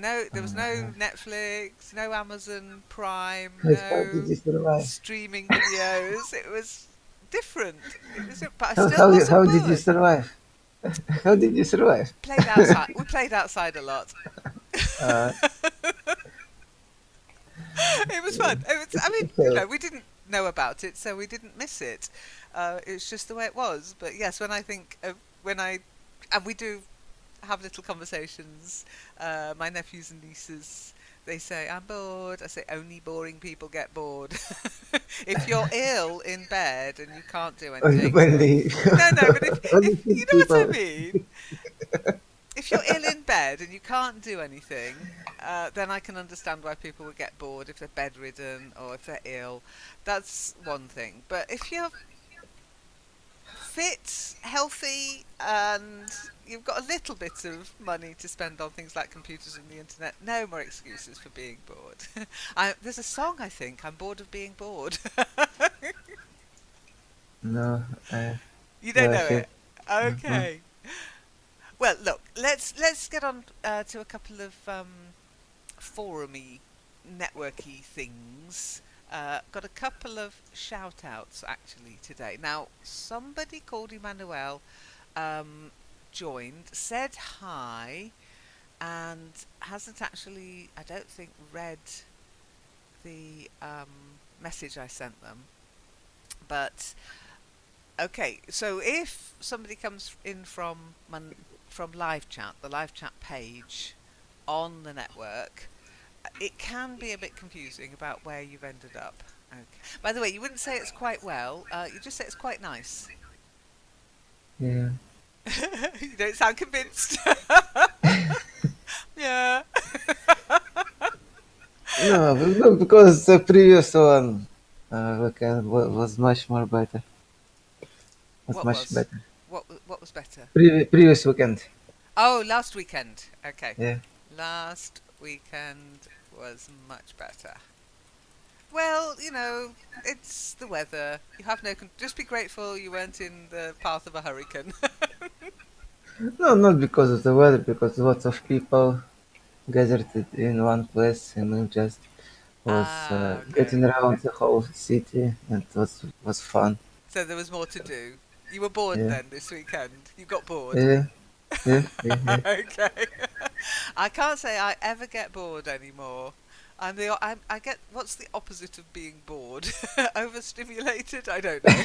was no Uh, Netflix, no Amazon Prime, how did no you survive? streaming videos. It was different. But I still How wasn't did you bored. survive? How did you survive? Played outside. We played outside a lot. Uh, It was fun. I mean, so, we didn't know about it, so we didn't miss it. It's just the way it was. But yes, when I think of when I, and we do have little conversations. My nephews and nieces, they say, I'm bored. I say, only boring people get bored. If you're ill in bed and you can't do anything. only No, no, but only if few you know what I people. mean? If you're ill in bed and you can't do anything, then I can understand why people would get bored if they're bedridden or if they're ill. That's one thing. But if you're fit, healthy, and you've got a little bit of money to spend on things like computers and the internet, no more excuses for being bored. There's a song, I think, I'm bored of being bored. No, I You don't never know hear. it? Mhm. Okay. Well, look, let's get on to a couple of forumy, networky things. Got a couple of shout outs actually today. Now, somebody called Emmanuel um, joined, said hi, and hasn't actually, I don't think, read the message I sent them. But okay, so if somebody comes in from live chat, the live chat page on the network, it can be a bit confusing about where you've ended up. Okay. By the way, you wouldn't say it's quite well. You just say it's quite nice. Yeah. You don't sound convinced. Yeah. No, no, because the previous one was much more better. Was What much was? better. What was better? Previous weekend. Oh, last weekend. Okay. Yeah. Last weekend was much better. Well, it's the weather. You have just be grateful you weren't in the path of a hurricane. No, not because of the weather, because lots of people gathered in one place and we just was Ah, okay. getting around the whole city and was fun. So there was more to do. You were bored Yeah. then this weekend. You got bored. Yeah. Yeah. Yeah. Yeah. Okay. I can't say I ever get bored anymore. I get what's the opposite of being bored? Overstimulated? I don't know.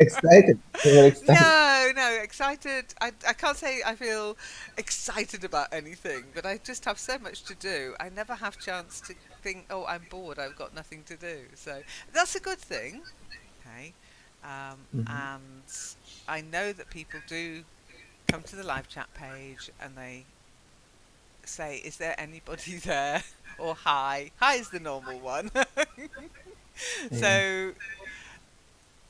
Excited. You were excited. No, no, excited. I can't say I feel excited about anything, but I just have so much to do. I never have chance to think, oh, I'm bored. I've got nothing to do. So that's a good thing. Okay. Mhm. And I know that people do come to the live chat page and they say, is there anybody there? Or hi. Hi is the normal one. Yeah. So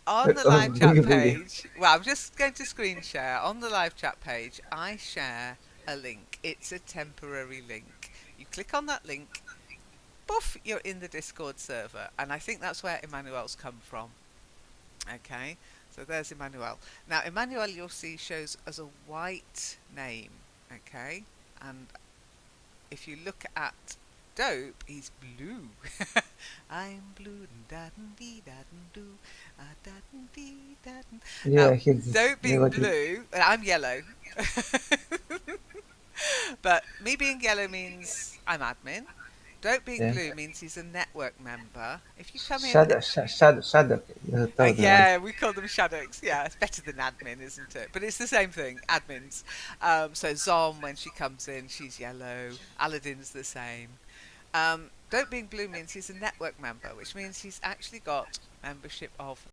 on the Oh, live chat boogie boogie. page, well, I'm just going to screen share. On the live chat page, I share a link. It's a temporary link. You click on that link, poof, you're in the Discord server. And I think that's where Emmanuel's come from. Okay, So there's Emmanuel. Now, Emmanuel, you'll see, shows as a white name, okay? And if you look at Dope, he's blue. I'm blue, da dee da do, da dee da. Yeah, Now, he's Dope being melodic. blue, and I'm yellow. But me being yellow means I'm admin. Dope being Yeah. blue means he's a network member. If you come in, Shadow. You told me once. yeah, we call them shadows. Yeah, it's better than admin, isn't it? But it's the same thing, admins. So Zom, when she comes in, she's yellow. Aladdin's the same. Dope being blue means he's a network member, which means he's actually got membership of